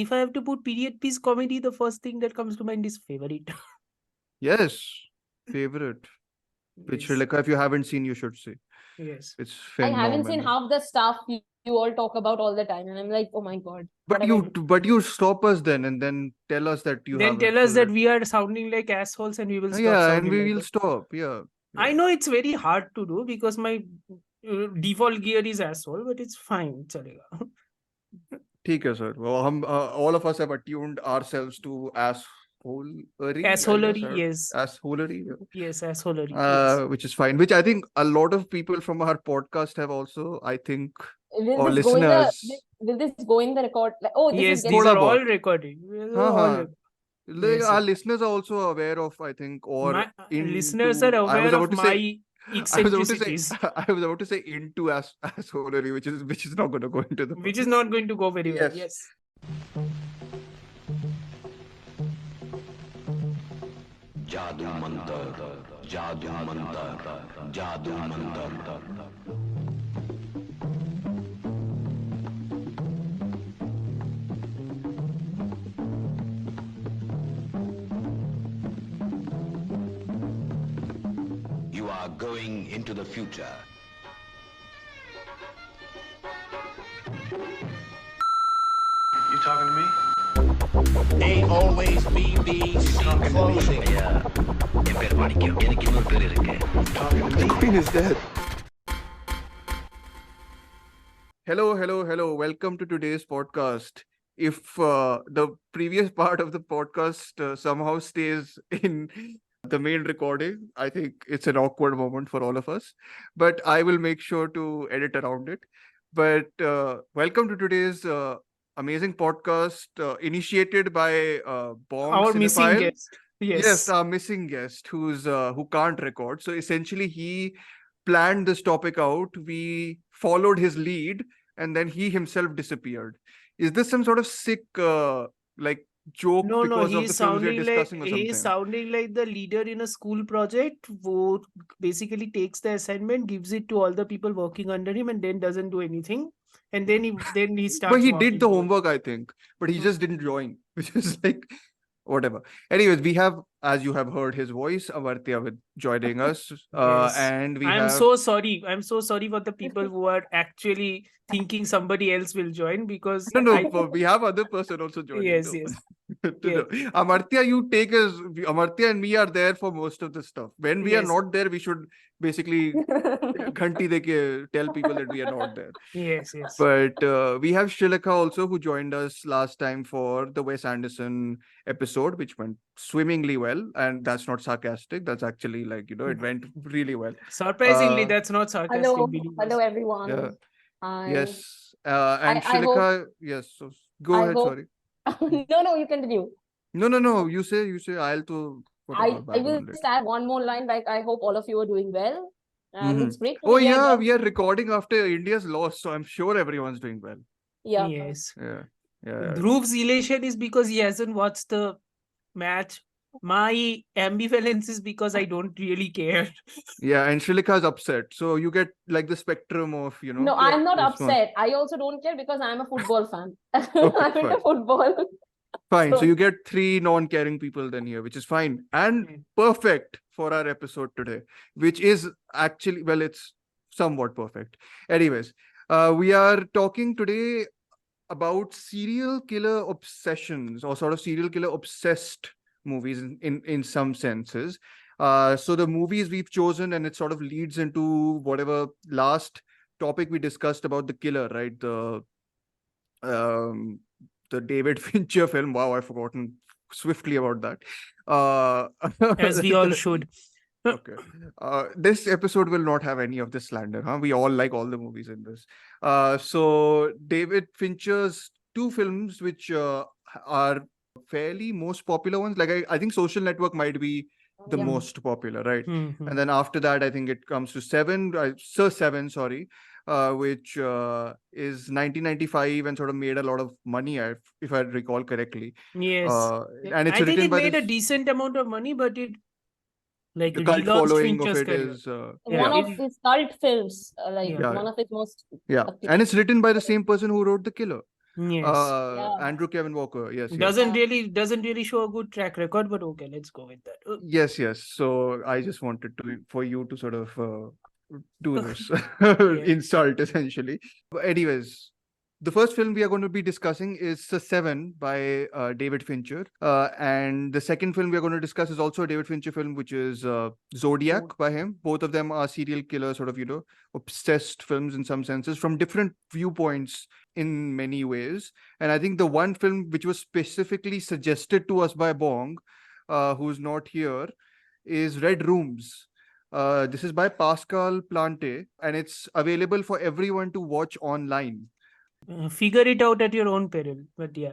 If I have to put period piece comedy, the first thing that comes to mind is favorite. Yes, favorite. Which Yes. Srilekha, if you haven't seen, you should see. Yes. It's I haven't seen phenomenal. half the stuff you all talk about all the time, and I'm like, oh my god, what But have I missed? you stop us then and then tell us that you Then haven't. tell us So that that we are sounding like assholes and we will stop yeah, and sounding we like will that. stop. Yeah, yeah. I know it's very hard to do because my default gear is asshole, but it's fine. Chalega. ठीक है sir. Well, all of us have attuned ourselves to assholery, I guess. Assholery, yes. Assholery. Yeah. Yes, assholery, yes. Which is fine. Which I think a lot of people from our podcast have also. I think, Will or this go in the listeners. will this go in the record? Like, oh, this Yes, is these getting Thoda are all bahut. recording. These are हाँ all हाँ. recording. Like, Yes, our yes. listeners are also aware of, I think, or My listeners are into. I was aware of about to say. my I was about to say. eccentricities, I was about to say into assholery, which is not going to go into the. which is not going to go very well. Yes. Yes. जादू मंतर जादू मंतर जादू Mantar You are going into the future. You talking to me? They always be these clothing. என் பேர் மாணிக்கம் எனக்கு இன்னொரு பேர் இருக்கு Talking to me? Queen is dead. Hello. Welcome to today's podcast. If the previous part of the podcast somehow stays in the main recording, I think it's an awkward moment for all of us. But I will make sure to edit around it. But welcome to today's amazing podcast initiated by Bong Our missing Cinephile. guest. Yes. Yes, our missing guest who can't record. So essentially, he planned this topic out. We followed his lead, and then he himself disappeared. Is this some sort of sick like joke No, because of he's the films we're sounding like discussing or something? he's sounding like the leader in a school project who basically takes the assignment, gives it to all the people working under him, and then doesn't do anything. And then he starts. But he walking did the through it. homework, I think. But he Hmm. just didn't join, which is like whatever. Anyways, we have, as you have heard his voice, Amartya with joining us. Yes. And we I'm have so sorry. I'm so sorry for the people who are actually thinking somebody else will join because no, I, we have other person also joining. yes, though. yes. No. Amartya, you take us. Amartya and me are there for most of the stuff. When we are Yes. not there, we should basically ghanti deke tell people that we are not there. Yes, yes. But we have Srilekha also, who joined us last time for the Wes Anderson episode, which went swimmingly well. And that's not sarcastic. That's actually like, it went really well. Surprisingly, Uh, that's not sarcastic. Hello, believe hello us. everyone. Yeah. Hi. Yes. And I Srilekha, yes. So go I ahead. hope- Sorry. no, you continue. No. You say. I'll to. I will just add one more line. Like, I hope all of you are doing well. And it's great to Oh be here yeah, again. we are recording after India's loss, so I'm sure everyone's doing well. Yeah. Yes. Yeah. Dhruv's elation is because he hasn't watched the match. My ambivalence is because I don't really care. Yeah, and Srilekha's upset, so you get like the spectrum of No, I'm not response. upset. I also don't care because I'm a football fan. Okay, I'm into fine. football. Fine. So So- you get 3 non-caring people then here, which is fine and Mm. perfect for our episode today, which is actually, well, it's somewhat perfect. Anyways, we are talking today about serial killer obsessions or sort of serial killer obsessed movies in some senses. So the movies we've chosen, and it sort of leads into whatever last topic we discussed about the killer, right? The David Fincher film. Wow, I've forgotten swiftly about that. As we all should. Okay. This episode will not have any of this slander, huh? We all like all the movies in this. So David Fincher's 2 films, which are fairly most popular ones. Like I think Social Network might be the Yeah. most popular, right? Mhm. And then after that, I think it comes to Se7en, sorry, which is 1995 and sort of made a lot of money, if I recall correctly. Yes. And it's I think written it by made a this- decent amount of money, but it like the cult relaunched following of Fincher's it career. is Yeah. One of It- his cult films, like Yeah. one of his most. yeah, and it's written by the same person who wrote The Killer. Yes. Yeah. Andrew Kevin Walker. Yes, yes. Doesn't really show a good track record, but okay, let's go with that. Yes, yes. So I just wanted for you to sort of do this Yeah. insult essentially. But anyways, the first film we are going to be discussing is Se7en by David Fincher, and the second film we are going to discuss is also a David Fincher film, which is Zodiac by him. Both of them are serial killer sort of obsessed films in some senses from different viewpoints in many ways. And I think the one film which was specifically suggested to us by Bong, who's not here, is Red Rooms. This is by Pascal Plante, and it's available for everyone to watch online. Figure it out at your own peril, but yeah.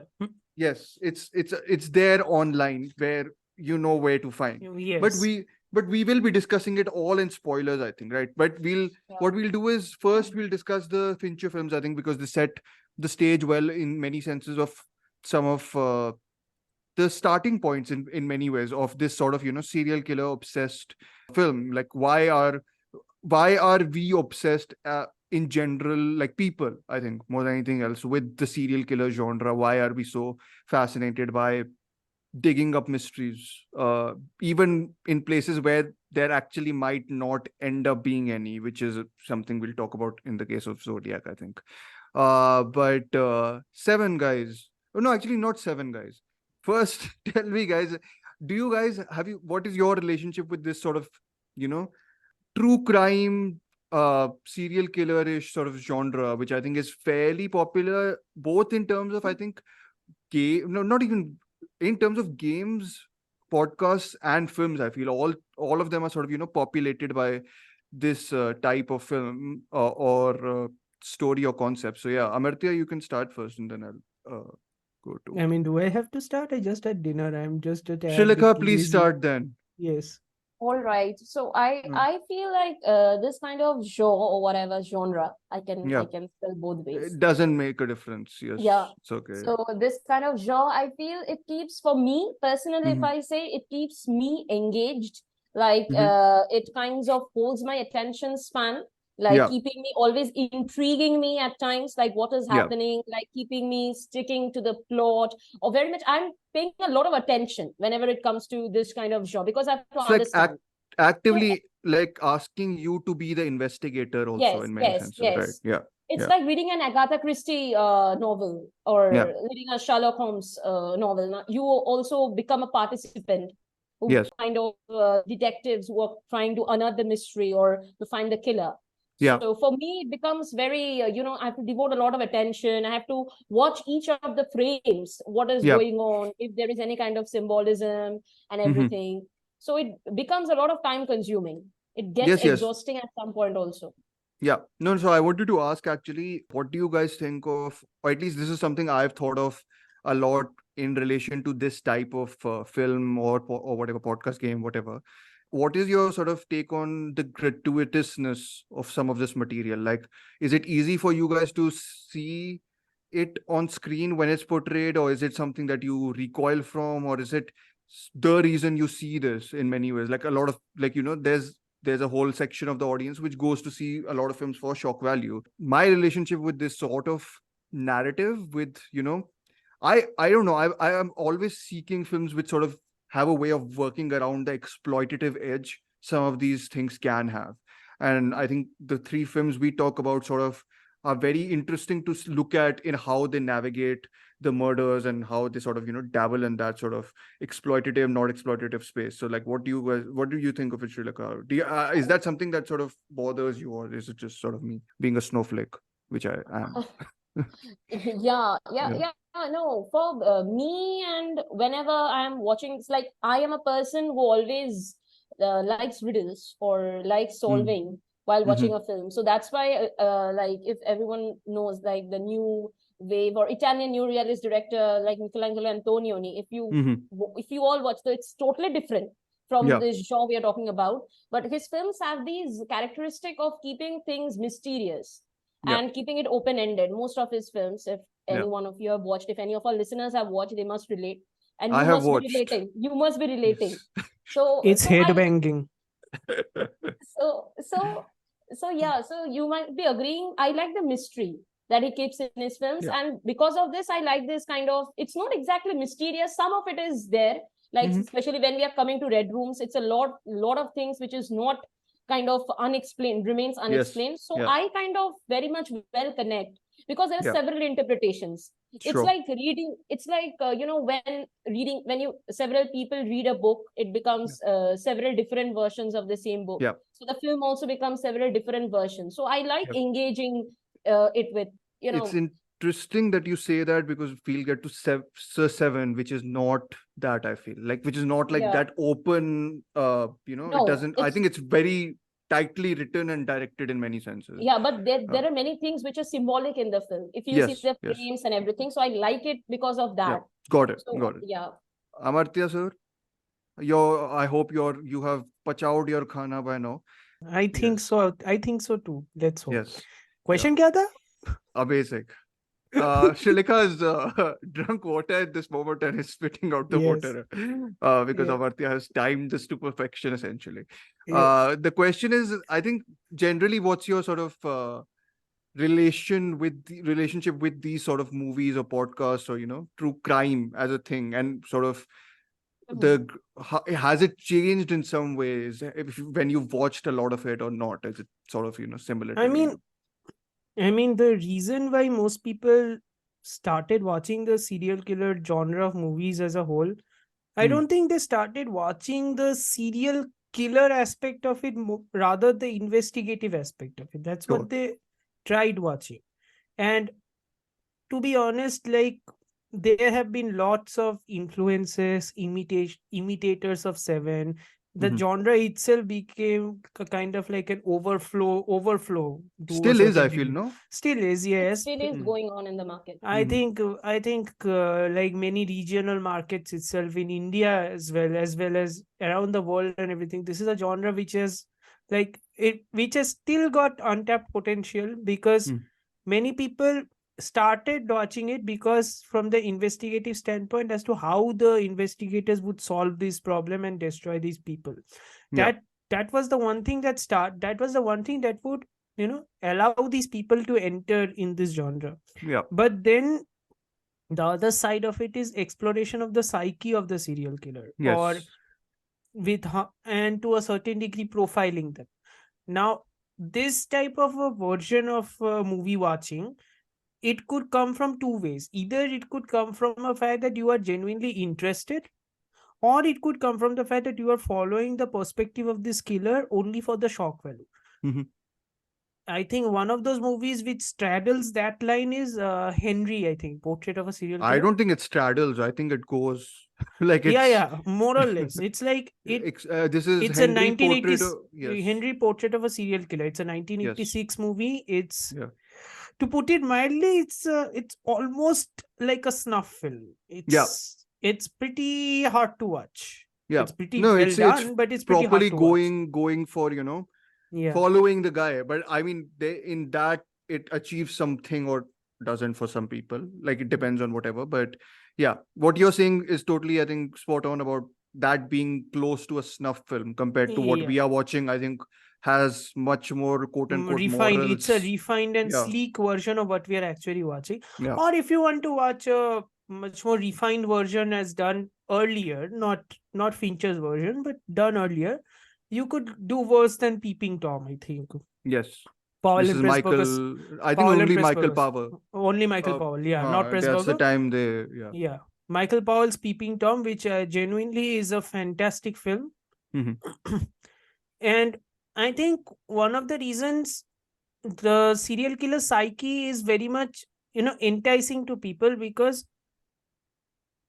Yes, it's there online where you know where to find. Yes. But we will be discussing it all in spoilers, I think, right? But what we'll do is first we'll discuss the Fincher films, I think, because they set the stage well in many senses of some of the starting points in many ways of this sort of serial killer obsessed film. Like why are we obsessed in general, like people, I think, more than anything else, with the serial killer genre? Why are we so fascinated by digging up mysteries, even in places where there actually might not end up being any, which is something we'll talk about in the case of Zodiac, I think. But Seven guys, oh no, actually not Seven guys. First, tell me, guys, what is your relationship with this sort of, true crime, serial killer-ish sort of genre, which I think is fairly popular, both in terms of, I think, not even in terms of games, podcasts, and films. I feel all of them are sort of, populated by this type of film or story or concept. So yeah, Amartya, you can start first, and then I'll go to. I mean, do I have to start? I just had dinner. I'm just a tad Srilekha, bit please lazy. start then. Yes. All right. So I feel like this kind of show or whatever genre, I can spell both ways. It doesn't make a difference. Yes. Yeah. It's okay. So this kind of genre, I feel it keeps, for me personally, if Mhm. I say, it keeps me engaged. Like it kinds of holds my attention span, like Yeah. keeping me always intriguing me at times, like what is Yeah. happening, like keeping me sticking to the plot, or very much I'm paying a lot of attention whenever it comes to this kind of genre, because I have to It's like understand. actively like asking you to be the investigator also Yes, in many yes, senses, right? yes. Yeah. It's Yeah. like reading an Agatha Christie novel, or Yeah. reading a Sherlock Holmes novel. Now, you also become a participant who Yes. kind of detectives who are trying to unearth the mystery or to find the killer. Yeah. So for me, it becomes very, I have to devote a lot of attention. I have to watch each of the frames, what is Yeah. going on, if there is any kind of symbolism and Mhm. everything. So it becomes a lot of time consuming. It gets Yes, yes. exhausting at some point also. Yeah. No, so I wanted to ask actually, what do you guys think of, or at least this is something I've thought of a lot in relation to this type of film or whatever, podcast, game, whatever. What is your sort of take on the gratuitousness of some of this material? Like, is it easy for you guys to see it on screen when it's portrayed, or is it something that you recoil from, or is it the reason you see this in many ways? Like a lot of, like, there's a whole section of the audience which goes to see a lot of films for shock value. My relationship with this sort of narrative with, I don't know, I am always seeking films which sort of have a way of working around the exploitative edge some of these things can have. And I think the three films we talk about sort of are very interesting to look at in how they navigate the murders and how they sort of dabble in that sort of exploitative, not exploitative space. So like, what do you think of it, Srilekha? Is that something that sort of bothers you, or is it just sort of me being a snowflake, which I am? Yeah. No, for me, and whenever I'm watching, it's like I am a person who always likes riddles or likes solving while watching a film. So that's why, like, if everyone knows, like, the new wave or Italian new realist director like Michelangelo Antonioni, if you all watch, so it's totally different from Yeah. the genre we are talking about. But his films have these characteristic of keeping things mysterious Yeah. and keeping it open-ended. Most of his films, if any Yeah. one of you have watched, if any of our listeners have watched, they must relate. And I you have must be watched. relating. You must be relating. So It's so head I banging. so yeah, so you might be agreeing. I like the mystery. that he keeps in his films. Yeah. And because of this, I like this kind of, it's not exactly mysterious. Some of it is there, like Mhm. especially when we are coming to Red Rooms, it's a lot of things which is not kind of unexplained, remains unexplained. So Yeah. I kind of very much well connect, because there are Yeah. several interpretations. It's Sure. like reading, it's like when you several people read a book, it becomes several different versions of the same book. Yeah. So the film also becomes several different versions. So I like Yeah. engaging it with, It's interesting that you say that, because we'll get to Se7, which is not that, I feel like, which is not like Yeah. that open, it No, doesn't, I it's- think it's very tightly written and directed in many senses. yeah, but there are many things which are symbolic in the film. If you see Yes, the yes. frames and everything, so I like it because of Yeah. that. Got it. So Got it. yeah. Amartya sir, I hope you have pachowed your khana by now. I think Yes. so. I think so too. Let's hope. Yes. Question क्या था? Basic. Srilekha is drunk water at this moment and is spitting out the Yes. water because Yeah. Amartya has timed this to perfection, essentially. Yeah. The question is, I think, generally, what's your sort of relationship with these sort of movies or podcasts, or true crime as a thing, and sort of has it changed in some ways when you've watched a lot of it or not? Is it sort of similar to I you? mean, the reason why most people started watching the serial killer genre of movies as a whole, I Hmm. don't think they started watching the serial killer aspect of it, rather the investigative aspect of it. That's Sure. what they tried watching. And to be honest, like, there have been lots of influences, imitators of Se7en. The Mhm. genre itself became kind of like an overflow to a Still is, I certain feel, degree. no? Still is, It yes. still is going on in the market. I Mhm. think like many regional markets itself in India as well as around the world and everything, this is a genre which has which has still got untapped potential, because Mm. many people started watching it because from the investigative standpoint as to how the investigators would solve this problem and destroy these people. Yeah. That was the one thing that was the one thing that would allow these people to enter in this genre. Yeah. But then the other side of it is exploration of the psyche of the serial killer, or Yes. and to a certain degree profiling them. Now, this type of a version of movie watching, it could come from two ways. Either it could come from a fact that you are genuinely interested, or it could come from the fact that you are following the perspective of this killer only for the shock value. Mhm. I think one of those movies which straddles that line is Henry, I think, Portrait of a Serial Killer. I don't think it straddles. I think it goes like it's. Yeah, more or less. It's like This is it's a Henry Portrait 1980s of, yes. Henry Portrait of a Serial Killer. It's a Yes. 1986 movie. It's, Yeah. to put it mildly, it's almost like a snuff film. It's pretty hard to watch. Yeah. It's pretty No, well it's done, but it's pretty hard properly to watch. going for, Yeah. following the guy. But I mean, in that it achieves something or doesn't for some people. Like, it depends on whatever. But yeah, what you're saying is totally, I think, spot on about that being close to a snuff film compared to what we Yeah. are watching. I think has much more quote unquote Refined. It's a morals. refined and Yeah. sleek version of what we are actually watching. Yeah. Or if you want to watch a much more refined version as done earlier, not Fincher's version, but done earlier, you could do worse than Peeping Tom, I think. Yes. Powell This and is Pressburger's. Michael. I think Powell and only Michael Pressburger's. Power. Only Michael Powell, yeah, not That's the Pressburger. time they. Yeah. Yeah, Michael Powell's Peeping Tom, which genuinely is a fantastic film. Mhm. And I think one of the reasons the serial killer psyche is very much enticing to people, because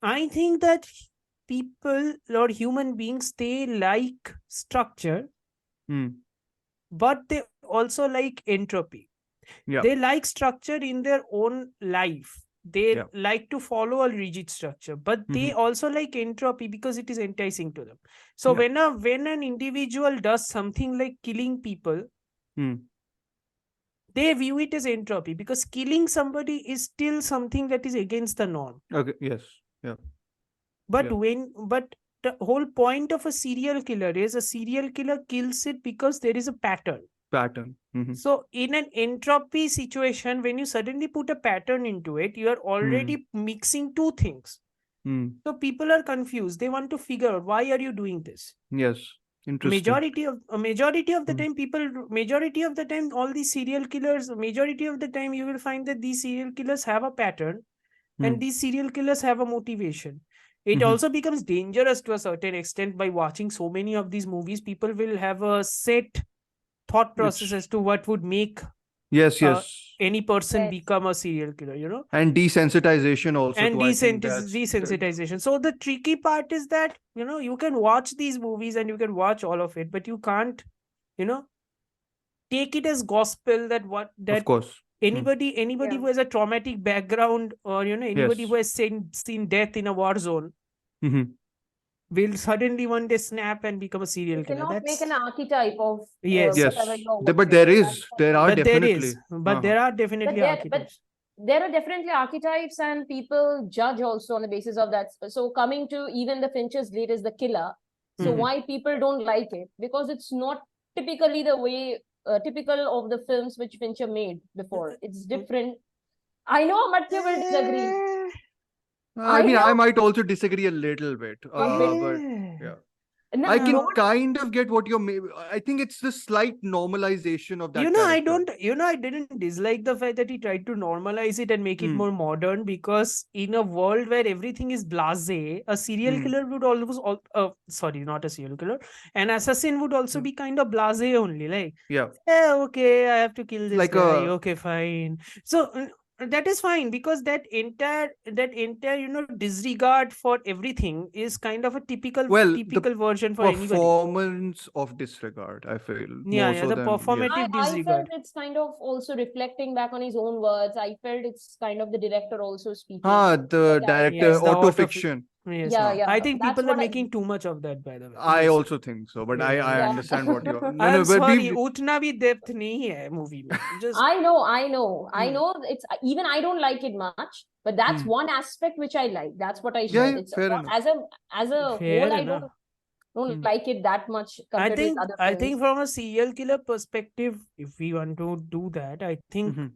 I think that people or human beings, they like structure, Mm. but they also like entropy. Yeah. They like structure in their own life. They Yeah. like to follow a rigid structure, but they also like entropy because it is enticing to them. So Yeah. when an individual does something like killing people, Mm. they view it as entropy, because killing somebody is still something that is against the norm. Okay. Yes. Yeah. But Yeah. but the whole point of a serial killer is a serial killer kills it because there is a pattern. pattern. So in an entropy situation, when you suddenly put a pattern into it, you are already mixing two things. So people are confused. They want to figure out, why are you doing this? Yes, interesting. Majority of the time, majority of the time, all these serial killers, majority of the time, you will find that these serial killers have a pattern, and these serial killers have a motivation. It also becomes dangerous to a certain extent by watching so many of these movies. People will have a set thought process as to what would make Yes, any person Yes. become a serial killer, and desensitization also. and too. I think that's- desensitization. So the tricky part is that you can watch these movies and you can watch all of it, but you can't take it as gospel that Of course. anybody Yeah. who has a traumatic background, or anybody Yes. who has seen death in a war zone Mhm. will suddenly one day snap and become a serial You killer. cannot make an That's archetype of Yes. Yes, whatever you're but watching. there That's is, what there it are is. definitely. but there are definitely But archetypes. there are definitely archetypes, and people judge also on the basis of that. So coming to even the Fincher's latest, The Killer. So Mhm. why people don't like it? Because it's not typically the way typical of the films which Fincher made before. It's different. I know Amartya will disagree. I mean, know. I might also disagree a little bit, but yeah. No, I can not- kind of get what you're. I think it's the slight normalization of that. I character. don't, I didn't dislike the fact that he tried to normalize it and make it more modern, because in a world where everything is blasé, a serial killer would always, sorry, not a serial killer, an assassin would also be kind of blasé only. Like, Yeah, okay, I have to kill this like guy. a Okay, fine. So that is fine, because that entire disregard for everything is kind of a typical the version for anybody. performance of disregard. I feel more Yeah, so the than performative I disregard. felt it's kind of also reflecting back on his own words. I felt it's kind of the director also speaking. the director Yes, the auto auto fiction. Yes, Yeah, yeah. I think That's people are what I- making too much of that, by the way. I Yes. also think so, but I Yeah. understand what you're. No, I'm but sorry, उतना भी depth नहीं है movie में. Just I know. It's even I don't like it much, but that's Hmm. one aspect which I like. That's what I Yeah, said. yeah, It's fair not, enough. as a Fair whole, I enough. don't like it that much compared to his other I films. think from a serial killer perspective, if we want to do that, I think Mhm.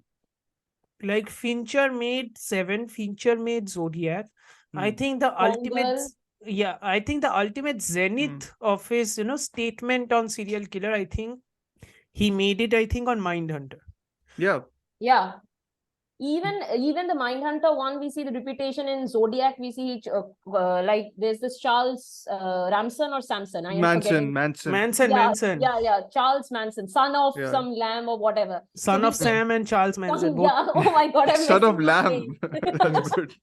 like Fincher made Se7en, Fincher made Zodiac. I Hmm. think the ultimate, Pongal. I think the ultimate zenith of his, statement on serial killer, I think he made it, I think, on Mindhunter. Yeah. Yeah. Even the Mindhunter one, we see the reputation in Zodiac. We see like there's this Charles Ramson or Samson. I am forgetting. Manson. Yeah. Charles Manson, son of Yeah. some lamb or whatever. Son So of we see- Sam and Charles Manson. Both. Yeah. Oh my God. I'm Son of messing up Lamb. names. That's good.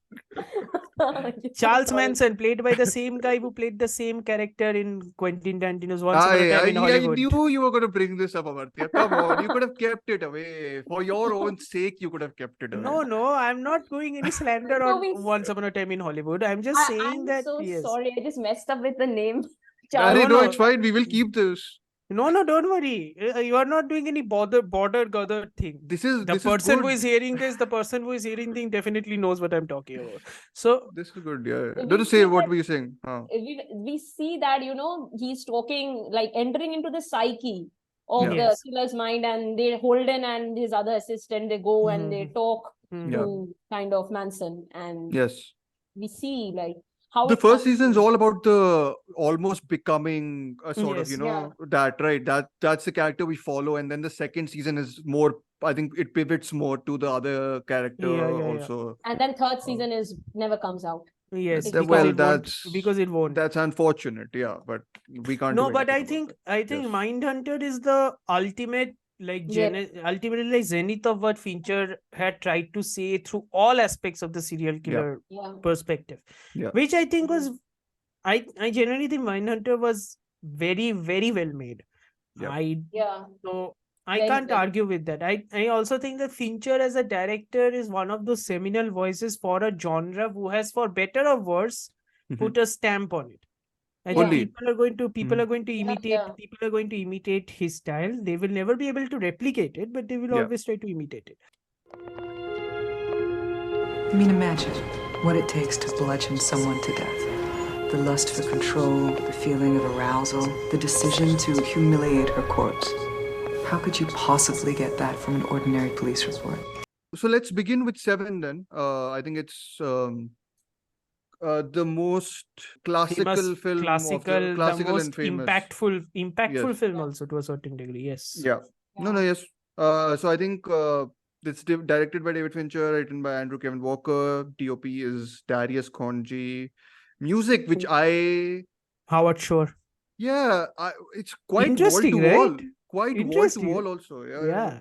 Charles Sorry. Manson, played by the same guy who played the same character in Quentin Tarantino's Once Upon a Time in I Hollywood. knew you were going to bring this up, Amartya. Come on, you could have kept it away. For your own sake, you could have kept it away. No, I'm not going any slander No, on we- Once Upon a Time in Hollywood. I'm just saying I'm that so yes. sorry. I just messed up with the name. Arey, No, no, no. it's fine. We will keep this. No, don't worry. You are not doing any border thing. This is The this person is who good. is hearing this, the person who is hearing thing definitely knows what I'm talking about. So This is good. Yeah. We Don't say see what that- were you saying? we see that he's talking, like entering into the psyche of Yes. the killer's mind, and they Holden and his other assistant, they go and they talk Mhm. to kind of Manson, and Yes. we see like how The it first comes season is to- all about the almost becoming a sort of Yes. that, right? That's the character we follow, and then the second season is more. I think it pivots more to the other character Yeah. also. and then third season is never comes out. yes, It's because Well, it won't. Because it won't. That's unfortunate. Yeah, but we can't. No, do but I anything think about that. Yes. Mindhunter is the ultimate ultimately like zenith of what Fincher had tried to say through all aspects of the serial killer Yeah. perspective. Yeah. Which I think was I genuinely think Mindhunter was very, very well made. Yeah. So I Very can't well. argue with that. I also think that Fincher as a director is one of those seminal voices for a genre who has, for better or worse, put a stamp on it. I think Only- people are going to imitate yeah. people are going to imitate his style. They will never be able to replicate it, but they will Yeah. always try to imitate it. I mean, imagine what it takes to bludgeon someone to death. The lust for control, the feeling of arousal, the decision to humiliate her corpse. How could you possibly get that from an ordinary police report? So let's begin with Se7en then. I think it's the most classical Famous, film of the the classical most and famous. impactful Yes. film also to a certain degree. Yes. Yeah. No, yes. So I think it's directed by David Fincher, written by Andrew Kevin Walker. DOP is Darius Khonji. Music, which Howard Shore. it's quite wall Interesting, to wall, right? quite wall to Interesting. wall also. Yeah.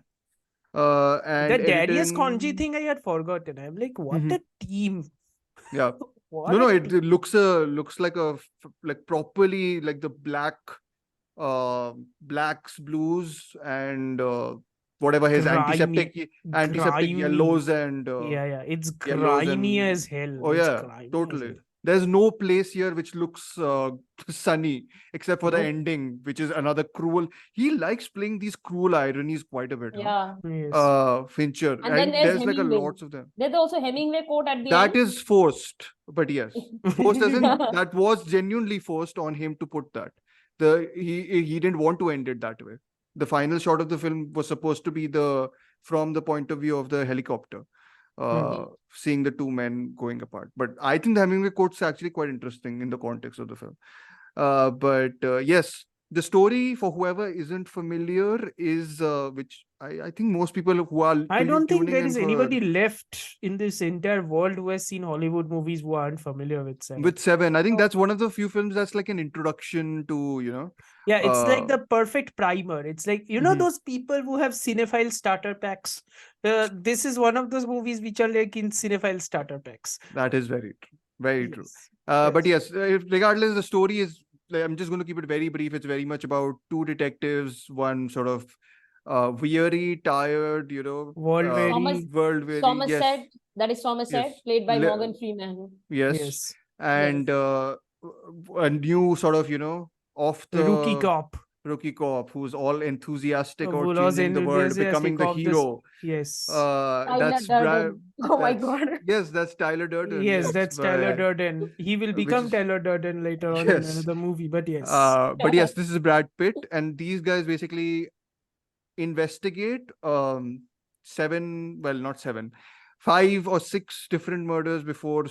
And The Darius editing- Khonji thing I had forgotten. I'm like, what Mhm. a team. Yeah. What No, a it looks like like properly like the blacks, blues, and whatever his antiseptic grimy. yellows and yeah, it's yellows grimy and- as hell. oh It's yeah, grimy as totally. hell. There's no place here which looks sunny except for the Nope. ending, which is another cruel. He likes playing these cruel ironies quite a bit. Huh? Yeah. Fincher, And then there's like a Hemingway. lots of them. There's also Hemingway quote at the That end. is forced, but yes, forced as in that was genuinely forced on him to put that. He didn't want to end it that way. The final shot of the film was supposed to be from the point of view of the helicopter, seeing the two men going apart. But I think the Hemingway quote's actually quite interesting in the context of the film. But yes, the story, for whoever isn't familiar, is which I think most people who are I don't think tuning there in is for- anybody left in this entire world who has seen Hollywood movies who aren't familiar with Se7en. with Se7en. I think that's one of the few films that's like an introduction to, Yeah, it's like uh, the perfect primer. It's like, you know, Mhm. those people who have cinephile starter packs. This is one of those movies which are like in cinephile starter packs. that is very true. Very true. Yes. But yes, regardless, the story is, like, I'm just going to keep it very brief. It's very much about two detectives, one sort of weary, tired, World weary. world weary. Somerset. Yes. That is Somerset, Yes. played by Le- Morgan Freeman. Yes. Yes. And a new sort of, off the Rookie rookie cop cop. who's all enthusiastic Who or was changing the world, becoming the enthusiastic of this- hero. Yes. That's Durden. Oh my that's- God. Yes, that's Tyler Durden. Yes, that's Tyler but- Durden. He will which become is- Tyler Durden later on in Yes. another movie, but yes. But yes, this is Brad Pitt, and these guys basically investigate not seven, 5 or 6 different murders before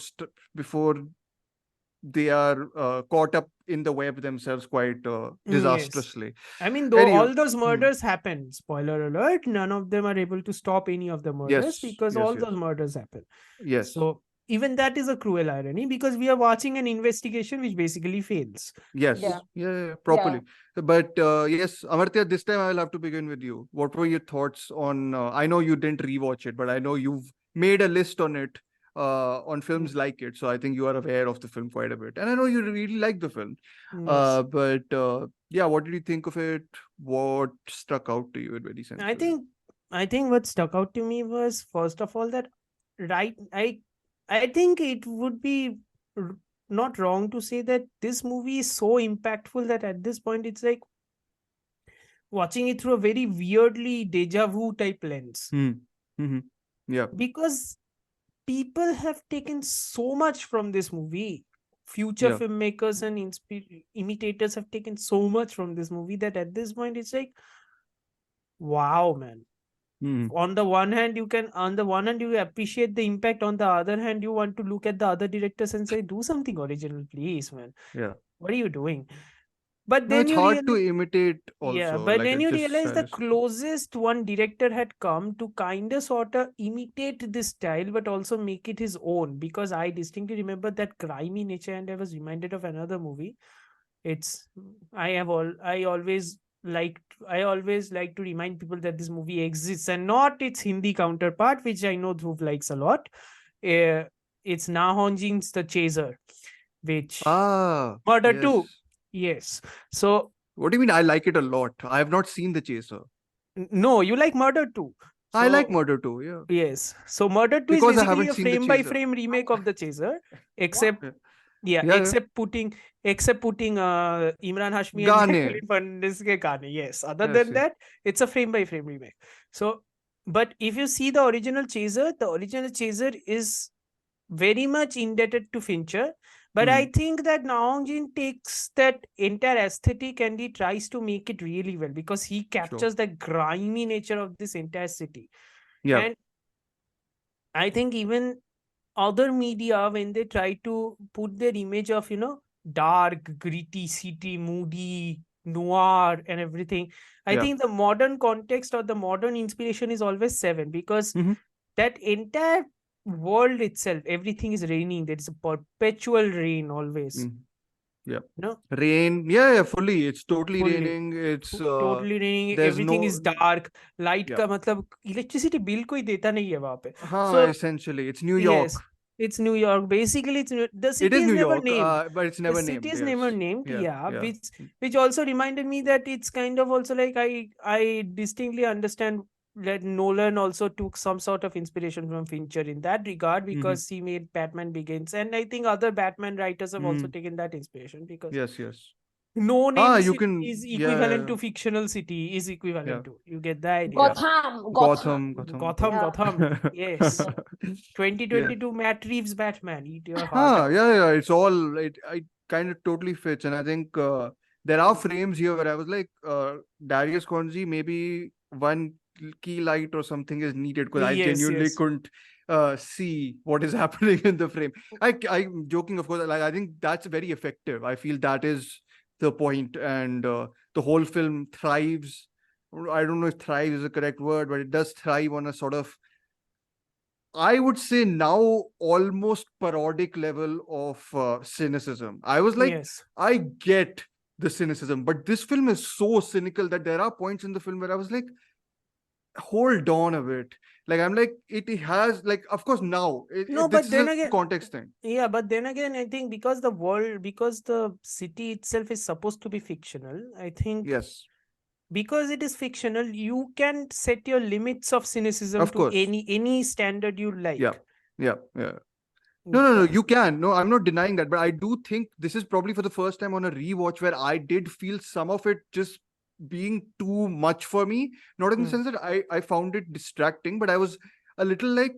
they are caught up in the web themselves quite disastrously. I mean, though Anyway, all those murders happen, spoiler alert, none of them are able to stop any of the murders Yes, because yes, all yes. those murders happen. Yes. So even that is a cruel irony because we are watching an investigation which basically fails. Yes. Yeah. Properly. But yes, Amartya, this time I will have to begin with you. What were your thoughts on? I know you didn't rewatch it, but I know you've made a list on it, on films like it. So I think you are aware of the film quite a bit, and I know you really like the film. Yes. But yeah, what did you think of it? What struck out to you in very sense? I think what stuck out to me was, first of all, that I think it would be not wrong to say that this movie is so impactful that at this point it's like watching it through a very weirdly deja vu type lens. Yeah. Because people have taken so much from this movie. Future Yeah. filmmakers and imitators have taken so much from this movie that at this point it's like, wow, man. On the one hand you appreciate the impact, on the other hand you want to look at the other directors and say, do something original, please, man. Yeah. What are you doing? But No, then it's you hard to realize, imitate also. but like, then it you just realize the has- closest one director had come to kind of sort of imitate this style but also make it his own, because I distinctly remember that grimy nature, and I was reminded of another movie. I always like to remind people that this movie exists and not its Hindi counterpart, which I know Dhruv likes a lot. It's Na Hong Jing's The Chaser, which Murder yes. 2. Yes. So What do you mean? I like it a lot. I have not seen The Chaser. no, you like Murder 2. I So- like Murder 2. Yeah. Yes. So Murder 2 Because I is basically haven't a seen The frame by Chaser. frame remake of The Chaser, except Yeah. Yeah. except putting Imran Hashmi Gaane. and Jacqueline Fernandez ke gaane. Yes. Other Yes, than yes. that, it's a frame by frame remake. So, but if you see the original Chaser is very much indebted to Fincher, But I Hmm. think that Naongjin takes that entire aesthetic and he tries to make it really well because he Sure. captures the grimy nature of this entire city. Yeah. And I think even other media, when they try to put their image of, dark, gritty city, moody, noir, and everything, I Yeah. think the modern context or the modern inspiration is always Seven because Hmm. that entire world itself, everything is raining. There is a perpetual rain always. Yeah. No, Rain. Yeah, yeah, fully. It's totally fully. raining. It's Totally raining. there's Everything no is dark. Light yeah. का मतलब electricity bill कोई देता नहीं है वहां पे. हाँ, So essentially. It's New yes, York. it's New York. Basically, the It city is is New never York, named. but it's The never city named. is never Yes. named. Yeah. Yeah, Yeah. which also reminded me that it's kind of also like I distinctly understand that Nolan also took some sort of inspiration from Fincher in that regard Mm-hmm. because he made Batman Begins, and I think other Batman writers have also Mm. taken that inspiration because Yes, yes. no name You city can, is equivalent yeah, to fictional city is yeah, equivalent to. You get the idea. yeah. Gotham, Gotham. Gotham, Gotham. Gotham, Yeah. Gotham. Yes. Yeah. Yeah. 2022 Matt Reeves Batman. Eat your heart out. Yeah, yeah. It's all, it kind of totally fits. And I think there are frames here where I was like, Darius Konzi, maybe one key light or something is needed because I Yes, genuinely yes. couldn't see what is happening in the frame. I'm joking, of course. Like, I think that's very effective. I feel that is the point, and the whole film thrives. I don't know if thrive is the correct word, but it does thrive on a sort of, I would say now, almost parodic level of cynicism. I was like, Yes. I get the cynicism, but this film is so cynical that there are points in the film where I was like, hold on a bit. Like, I'm like, it has, like, of course, now, No, this but is then a again, context thing. yeah, but then again, I think because the city itself is supposed to be fictional, I think Yes, because it is fictional, you can set your limits of cynicism of to course. any standard you Yeah, like. yeah, yeah. No, you can. No, I'm not denying that, but I do think this is probably for the first time on a rewatch where I did feel some of it just being too much for me. Not in the Mm. sense that I found it distracting, but I was a little like,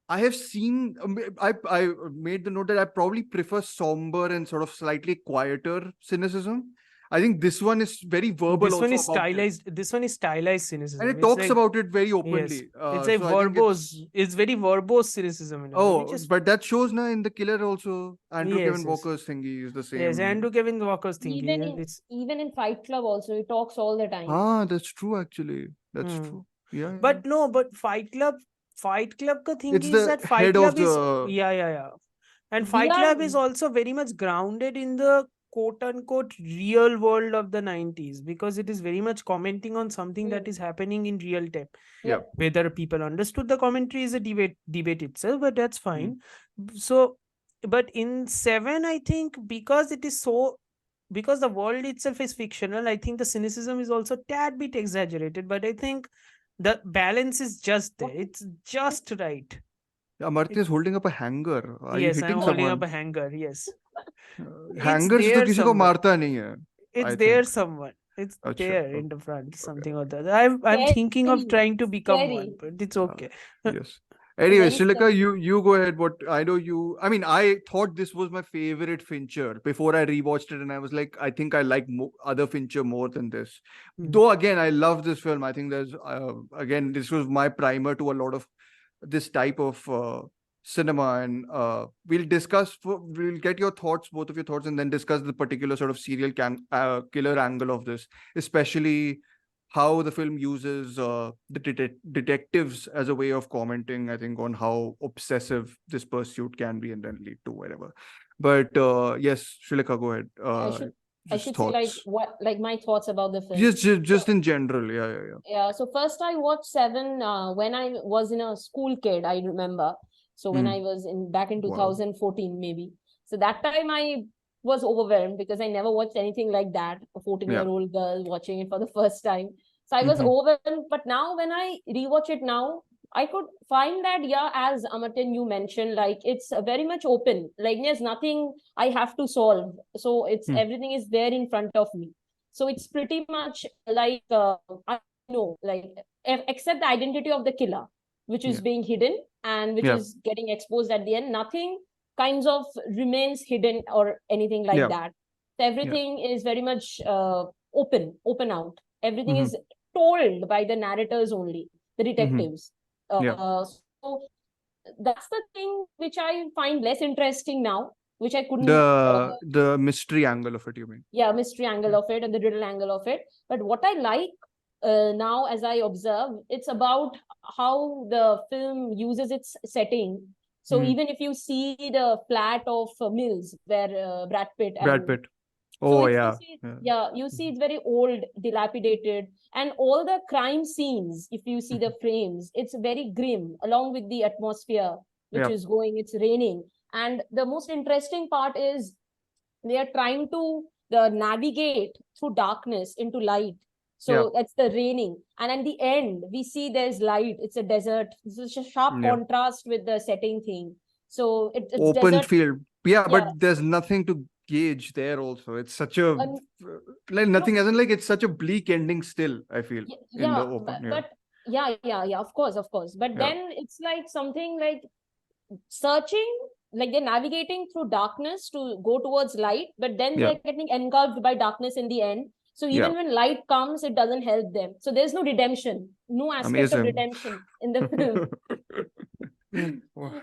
I have seen. I made the note that I probably prefer somber and sort of slightly quieter cynicism. I think this one is very verbal This one also is about it, stylized. This one is stylized and cynicism. it It's talks like about it very yes, openly. it's like So I think it's verbose. It's very verbose cynicism in a way, which oh, is but that shows now in the Killer also. Andrew yes, Kevin yes, Walker's thingy is the yes. same. Andrew Kevin Walker's thinking, Even and in it's even in Fight Club also, he talks all the time. Ah, that's true actually. That's hmm. true. Yeah, yeah. But no, but Fight Club ka thing It's is the that Fight head of Club is the yeah. And We Fight are Club is also very much grounded in the quote unquote real world of the 90s because it is very much commenting on something that is happening in real time. yeah. Yep. Whether people understood the commentary is a debate itself, but that's Mm. fine. So, but in Seven, I think because the world itself is fictional, I think the cynicism is also tad bit exaggerated, but I think the balance is just there. It's just right. Amartya It, is holding up a hanger. Are you yes, I'm hitting holding up someone? a hanger. Yes, it's Hanger से तो there किसी को somewhere. मारता नहीं है. It's I there think. someone. It's Acha. there in Okay. the front, Okay. something or the other. I'm thinking of scary, trying to become one, scary. but it's Uh, okay. yes. Anyway, Very Srilekha, scary. you go ahead. What I know you. I mean, I thought this was my favorite Fincher before I rewatched it, and I was like, I think I like other Fincher more than this. Hmm. Though again, I love this film. I think there's again, this was my primer to a lot of this type of cinema, and we'll get your thoughts, both of your thoughts, and then discuss the particular sort of killer angle of this, especially how the film uses the detectives as a way of commenting, I think, on how obsessive this pursuit can be and then lead to whatever. But yes, Srilekha, go ahead. I should I Just should say like thoughts. my thoughts about the film. Just in general. Yeah. Yeah, so first I watched Seven when I was in a school kid, I remember. So when I Hmm. was back in Wow. 2014 maybe. So that time I was overwhelmed because I never watched anything like that. A Yeah. 14-year-old girl watching it for the first time. So I was Mhm. overwhelmed. But now when I rewatch it now, I could find that, yeah, as Amartya you mentioned, like it's very much open. Like there's nothing I have to solve. So it's Hmm. everything is there in front of me. So it's pretty much like I know, like except the identity of the killer, which is Yeah. being hidden and which Yeah. is getting exposed at the end. Nothing kinds of remains hidden or anything like Yeah. that. So everything is very much open out. Everything is told by the narrators only, the detectives. Yeah. So that's the thing which I find less interesting now, which I couldn't. The mystery angle of it, you mean? Yeah, mystery angle of it and the riddle angle of it. But what I like now, as I observe, it's about how the film uses its setting. So even if you see the flat of Mills, where Brad Pitt Brad and Pitt. so Oh it's, yeah. you see it's very old, dilapidated, and all the crime scenes, if you see the frames, it's very grim, along with the atmosphere, which Yeah. is going, it's raining. And the most interesting part is they are trying to navigate through darkness into light. So that's the raining. And at the end, we see there's light. It's a desert. This is a sharp Yeah. contrast with the setting thing. So it's Open desert. field. Yeah, Yeah. but there's nothing to gauge there also. It's such a like nothing, as in like it's such a bleak ending still, I feel. In the open. But of course. But then it's like something like searching, like they're navigating through darkness to go towards light, but then they're getting engulfed by darkness in the end. So even when light comes, it doesn't help them. So there's no redemption, no aspect of redemption in the film.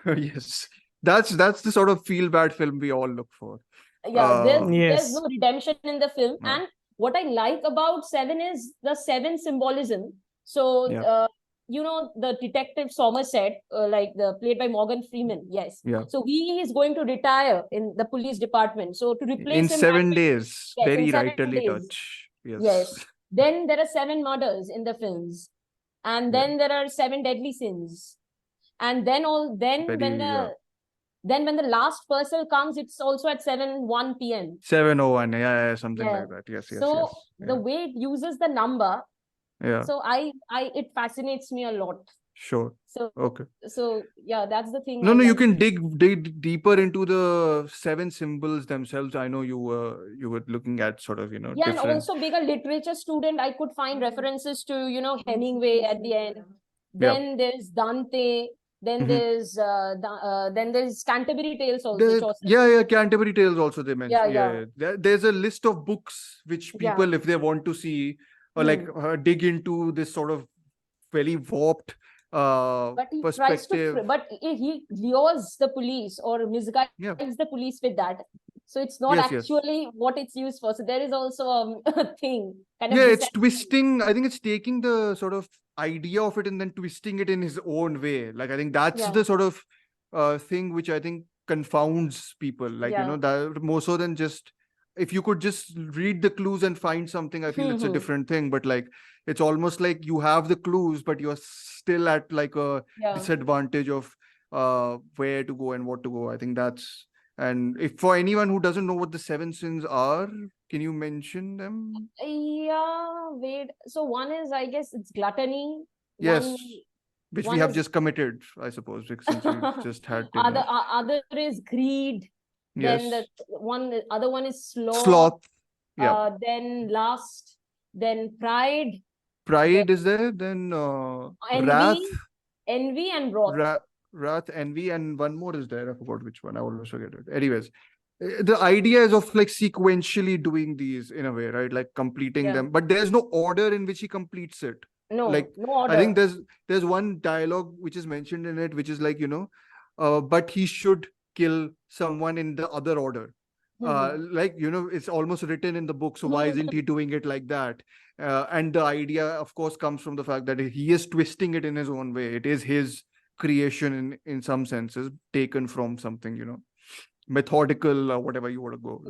Yes, that's the sort of feel bad film we all look for. There's no redemption in the film. And what I like about Seven is the seven symbolism. So you know, the detective Somerset, played by Morgan Freeman. Yes. Yeah. So he is going to retire in the police department. So to replace in him 7 days, yes, very in 7 rightly days. touch. Yes. Yes. Then there are 7 murders in the films, and then there are 7 deadly sins, and then when the last person comes, it's also at 7:01 p.m. 7:01, yeah, something like that. Yes. So the way it uses the number, yeah. So it fascinates me a lot. Sure. So okay. So yeah, that's the thing. No, you can dig deeper into the 7 symbols themselves. I know you were looking at sort of Yeah, different... and also being a literature student, I could find references to Hemingway at the end. Then there's Dante. Then there's Canterbury Tales also. Canterbury Tales also they mentioned. There's a list of books which people, if they want to see or dig into this sort of very warped but he perspective. He lures the police or misguides the police with that. So it's not actually what it's used for. So there is also a thing. It's twisting. I think it's taking the sort of idea of it and then twisting it in his own way. Like I think that's the sort of thing which I think confounds people. Like that more so than just, if you could just read the clues and find something, I feel it's a different thing. But like it's almost like you have the clues, but you're still at like a disadvantage of where to go and what to go. I think that's... And if for anyone who doesn't know what the 7 sins are, can you mention them? Yeah, wait. So one is, I guess, it's gluttony. Yes, which we have just committed, I suppose, since we just had dinner. Other is greed. Yes. Then the other one is sloth. Then lust. Then pride. Pride is there. Then wrath. Envy and wrath. Wrath, envy, and one more is there. I forgot which one. I always forget it. Anyways, the idea is of like sequentially doing these in a way, right? Like completing them, but there's no order in which he completes it. No, like no order. I think there's one dialogue which is mentioned in it, which is like, but he should kill someone in the other order. Like, it's almost written in the book. So why isn't he doing it like that? And the idea, of course, comes from the fact that he is twisting it in his own way. It is his creation in some senses, taken from something, methodical or whatever you want to go.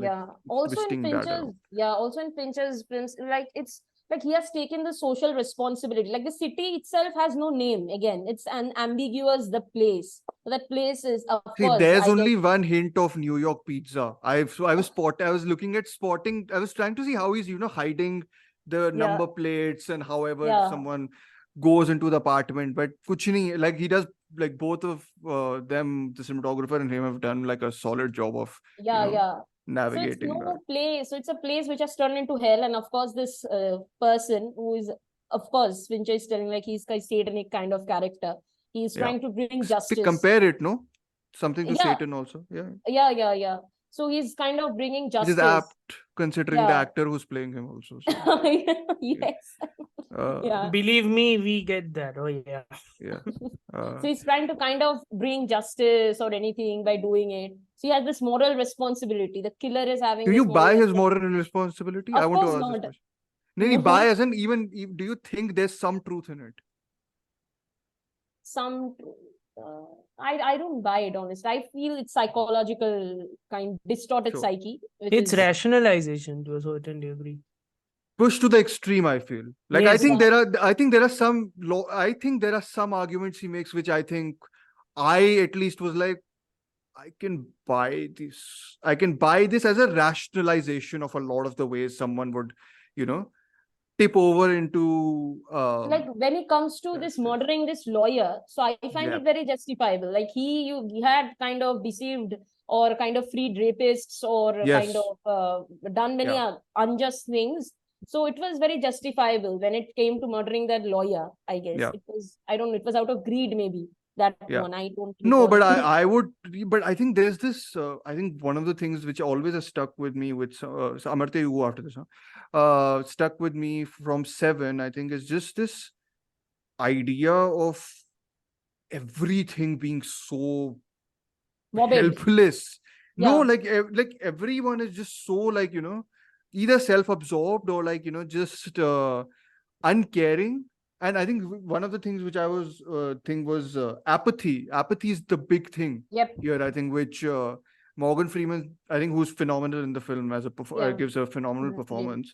Also in Fincher's films, like it's like he has taken the social responsibility. Like the city itself has no name. Again, it's an ambiguous, the place. That place is, of course. There's only one hint of New York pizza. I was looking at spotting. I was trying to see how he's hiding the number plates and however someone goes into the apartment, but kuch nahi, like he does, like both of them, the cinematographer and him, have done like a solid job of navigating. So it's a place which has turned into hell, and of course this person who is, of course, Fincher is telling like he's a satanic kind of character. He's trying to bring justice. Compare it, no? something to Yeah, Satan also. Yeah. yeah. So he's kind of bringing Which is justice. apt considering the Yeah. actor who's playing him also. So, Yes. Yeah. Believe me, we get that. Oh yeah. yeah. So he's trying to kind of bring justice or anything by doing it. So he has this moral responsibility. The killer is having Do this you moral buy his responsibility. moral responsibility? I Of want to course ask this not. question. No, No. buy as in even do you think there's some truth in it? Some I don't buy it, honest. I feel it's psychological kind distorted Sure. psyche, which It's is rationalization to a certain degree. Pushed to the extreme, I feel. Like I Yes. think there are some I think there are some arguments he makes which I think I at least was like, I can buy this as a rationalization of a lot of the ways someone would, tip over into like when it comes to this justice. murdering this lawyer, so I find Yeah. it very justifiable. Like he had kind of deceived or kind of freed rapists or kind Yes. of done many Yeah. unjust things. So it was very justifiable when it came to murdering that lawyer. I guess Yeah. it was. I don't know. It was out of greed, maybe that Yeah. one. I don't. No, recall. but I would, but I think there's this. I think one of the things which always has stuck with me with so Amartya, you go after this, huh? Stuck with me from Se7en. I think is just this idea of everything being so Morbid. helpless. No, Yeah. like everyone is just so like either self-absorbed or like just uncaring. And I think one of the things which I was think was apathy. Apathy is the big thing Yep. here. I think which Morgan Freeman, I think, who's phenomenal in the film as a Yeah. gives a phenomenal Definitely. performance.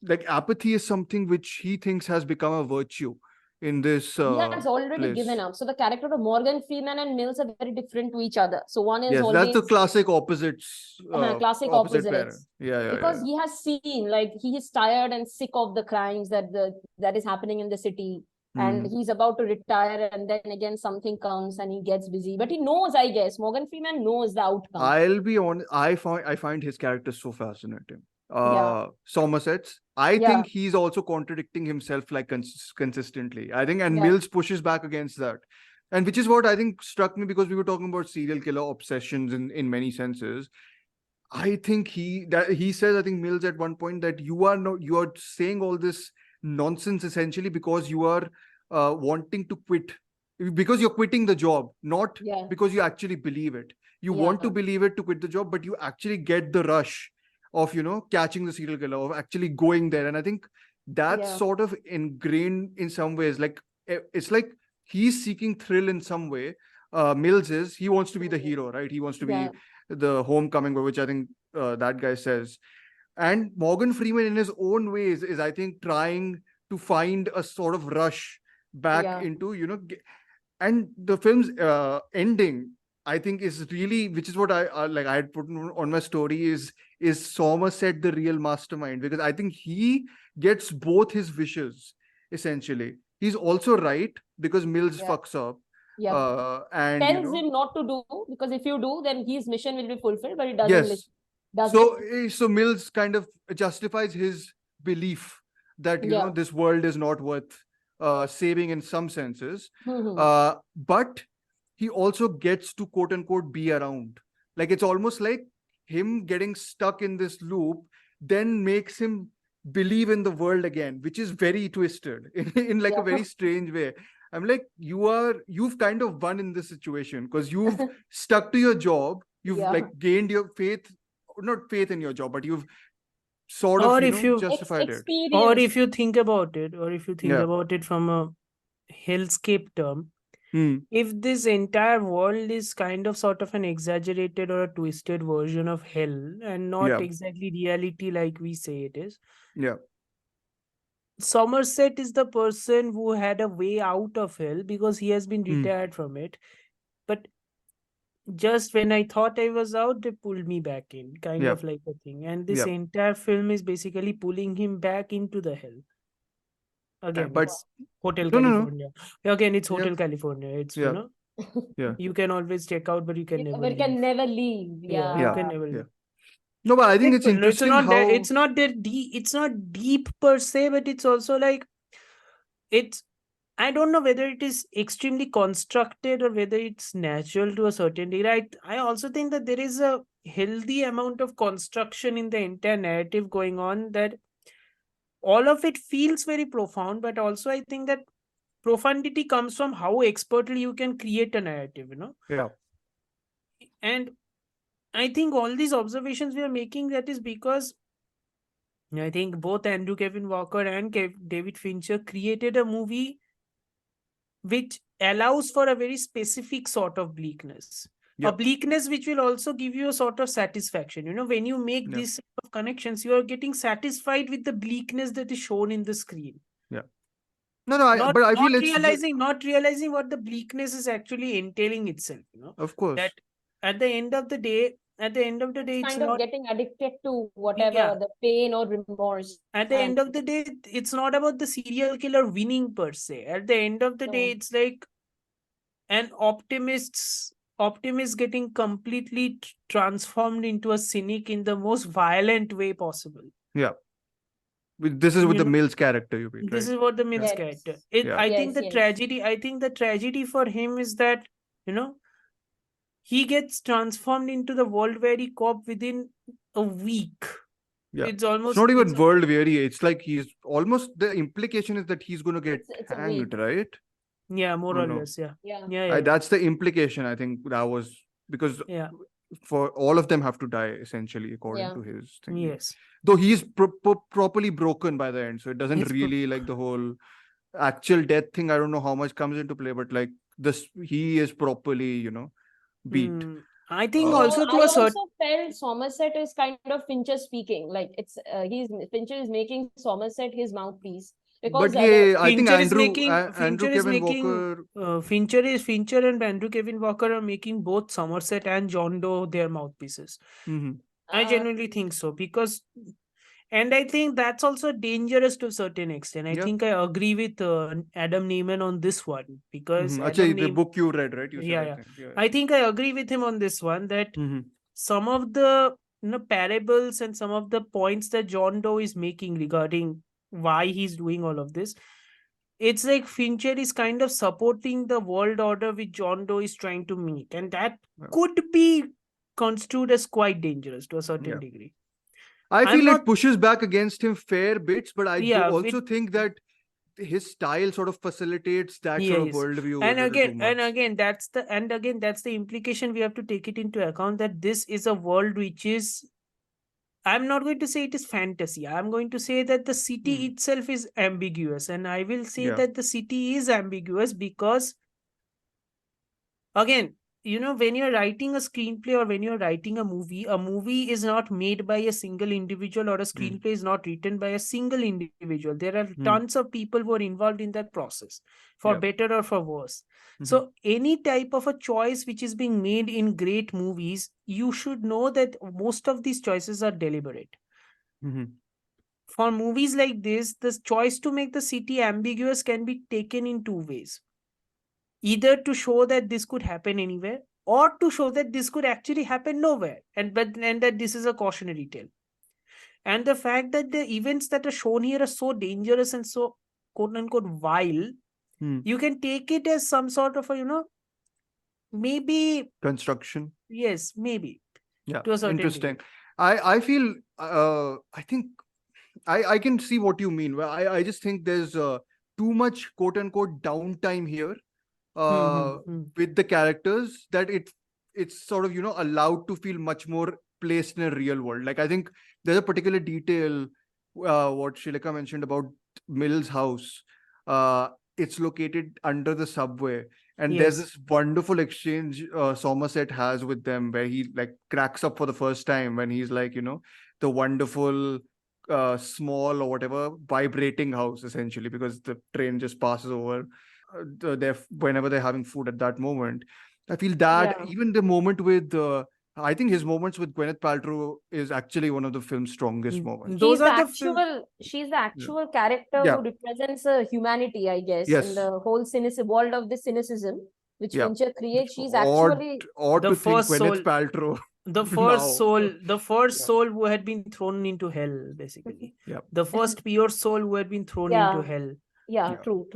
Like apathy is something which he thinks has become a virtue in this He has already place. given up. So the character of Morgan Freeman and Mills are very different to each other. So one is Yes, always that's the classic opposites. classic Opposite opposites. parent. Yeah. Because he has seen, like, he is tired and sick of the crimes that is happening in the city, and he's about to retire, and then again something comes and he gets busy. But he knows, I guess, Morgan Freeman knows the outcome. I'll be honest. I find his character so fascinating. Yeah. Somerset's. I Yeah. think he's also contradicting himself like consistently. I think, and Yeah. Mills pushes back against that, and which is what I think struck me because we were talking about serial killer obsessions in many senses. I think he says, I think Mills at one point, that you are saying all this nonsense essentially because you are wanting to quit, because you're quitting the job, not Yeah. because you actually believe it. You Yeah. want to believe it to quit the job, but you actually get the rush of catching the serial killer, of actually going there. And I think that's Yeah. sort of ingrained in some ways. Like it's like he's seeking thrill in some way. Mills he wants to be the hero, right? He wants to Yeah. be the homecoming, which I think that guy says. And Morgan Freeman in his own ways is, I think, trying to find a sort of rush back Yeah. into and the film's ending, I think, is really, which is what I like I had put on my story, is Somerset the real mastermind? Because I think he gets both his wishes essentially. He's also right because Mills Yeah. fucks up. Yeah. And Tells him not to do, because if you do, then his mission will be fulfilled, but he doesn't yes. listen. Doesn't. So Mills kind of justifies his belief that Yeah. this world is not worth saving in some senses. Mhm. But he also gets to quote unquote be around. Like it's almost like him getting stuck in this loop then makes him believe in the world again, which is very twisted in like a very strange way. I'm like, you've kind of won in this situation because you've stuck to your job. You've Yeah. like gained your faith, not faith in your job, but you've sort Or of if you- justified it. Experience. Or if you think about it, Yeah. about it from a hellscape term, Hmm. if this entire world is kind of sort of an exaggerated or a twisted version of hell and not Yeah. exactly reality like we say it is, Yeah. Somerset is the person who had a way out of hell because he has been retired from it. But just when I thought I was out, they pulled me back in, kind Yeah. of like a thing. And this Yeah. entire film is basically pulling him back into the hell. Again, but- it's Hotel No. California. Again, it's Yeah. Hotel California. It's, Yeah. Yeah. you can always check out, but you can never But leave. can never leave. Yeah, Yeah. you can never Yeah. leave. No, but I think it's Simple. interesting not how that, it's not that deep. It's not deep per se, but it's also like it's I don't know whether it is extremely constructed or whether it's natural to a certain degree. I also think that there is a healthy amount of construction in the entire narrative going on, that all of it feels very profound, but also I think that profundity comes from how expertly you can create a narrative, Yeah. And I think all these observations we are making, that is because I think both Andrew Kevin Walker and David Fincher created a movie which allows for a very specific sort of bleakness. A Yep. bleakness which will also give you a sort of satisfaction. When you make Yeah. these sort of connections, you are getting satisfied with the bleakness that is shown in the screen. Yeah. No, but I feel it's Not realizing what the bleakness is actually entailing itself. of course. That at the end of the day, it's Kind of not. getting addicted to Yeah. whatever the pain or remorse. At the And end of the day, it's not about the serial killer winning per se. At the end of the day, no, it's like an optimist getting completely transformed into a cynic in the most violent way possible. Yeah. This is with You the know, Mills character, you mean, This right? is what the Mills Yes. character. Yeah. I think Yes, the tragedy for him is that, he gets transformed into the world weary cop within a week. Yeah. It's almost It's not even world weary. It's like he's almost, the implication is that he's going to get it's a hanged, week. right? Yeah, more Oh, or no. less. Yeah. Yeah. Yeah. That's the implication. I think that was because Yeah. for all of them have to die essentially according Yeah. to his thing. Yes. Though he's properly broken by the end, so it doesn't He's really like the whole actual death thing. I don't know how much comes into play, but like this, he is properly, beat. I think Uh, also So to I a certain. also felt Somerset is kind of Fincher speaking. Like Fincher is making Somerset his mouthpiece, because But yeah, I think Fincher is Andrew making Andrew Kevin Walker. Fincher and Andrew Kevin Walker are making both Somerset and John Doe their mouthpieces. Mhm. I genuinely think so, because, and I think that's also dangerous to a certain extent. I Yeah. think I agree with Adam Neiman on this one, because Acha, Adam the Neiman, book you read, right? You said, yeah. I think. Yeah. I think I agree with him on this one, that Mhm. some of the parables and some of the points that John Doe is making regarding why he's doing all of this, it's like Fincher is kind of supporting the world order which John Doe is trying to meet, and that Yeah. could be construed as quite dangerous to a certain Yeah. degree. I I'm feel not- it pushes back against him fair bits, but I do Yeah, also think that his style sort of facilitates that sort of Yes. worldview And a little too much. again, that's the implication we have to take it into account, that this is a world which is, I'm not going to say it is fantasy. I'm going to say that the city itself is ambiguous. And I will say Yeah. that the city is ambiguous because, again, when you're writing a screenplay or when you're writing a movie is not made by a single individual, or a screenplay is not written by a single individual. There are tons of people who are involved in that process, for Yeah. better or for worse. So any type of a choice which is being made in great movies, you should know that most of these choices are deliberate. Mhm. For movies like this, the choice to make the city ambiguous can be taken in two ways. Either to show that this could happen anywhere, or to show that this could actually happen nowhere, and that this is a cautionary tale. And the fact that the events that are shown here are so dangerous and so quote unquote vile, you can take it as some sort of a maybe Construction. yes, maybe Yeah. to a certain Interesting. degree. I feel I think I can see what you mean. Well, I just think there's too much quote unquote downtime here with the characters, that it's sort of allowed to feel much more placed in a real world. Like I think there's a particular detail what Srilekha mentioned about Mill's house. It's located under the subway, and there's Yes. this wonderful exchange Somerset has with them, where he like cracks up for the first time when he's like, the wonderful small or whatever vibrating house, essentially, because the train just passes over whenever they're having food at that moment. I feel that Yeah. even the moment with I think his moments with Gwyneth Paltrow is actually one of the film's strongest moments. Those She's the are the film- actual, she's the actual character Yeah. who represents humanity, I guess, Yes. in the whole world of the cynicism which Yeah. Fincher creates. She's Odd, actually odd the to think first Gwyneth soul- Paltrow. the now. first Yeah. soul who had been thrown into hell, basically. Yeah. The first pure soul who had been thrown Yeah. into hell. yeah, Yeah. true.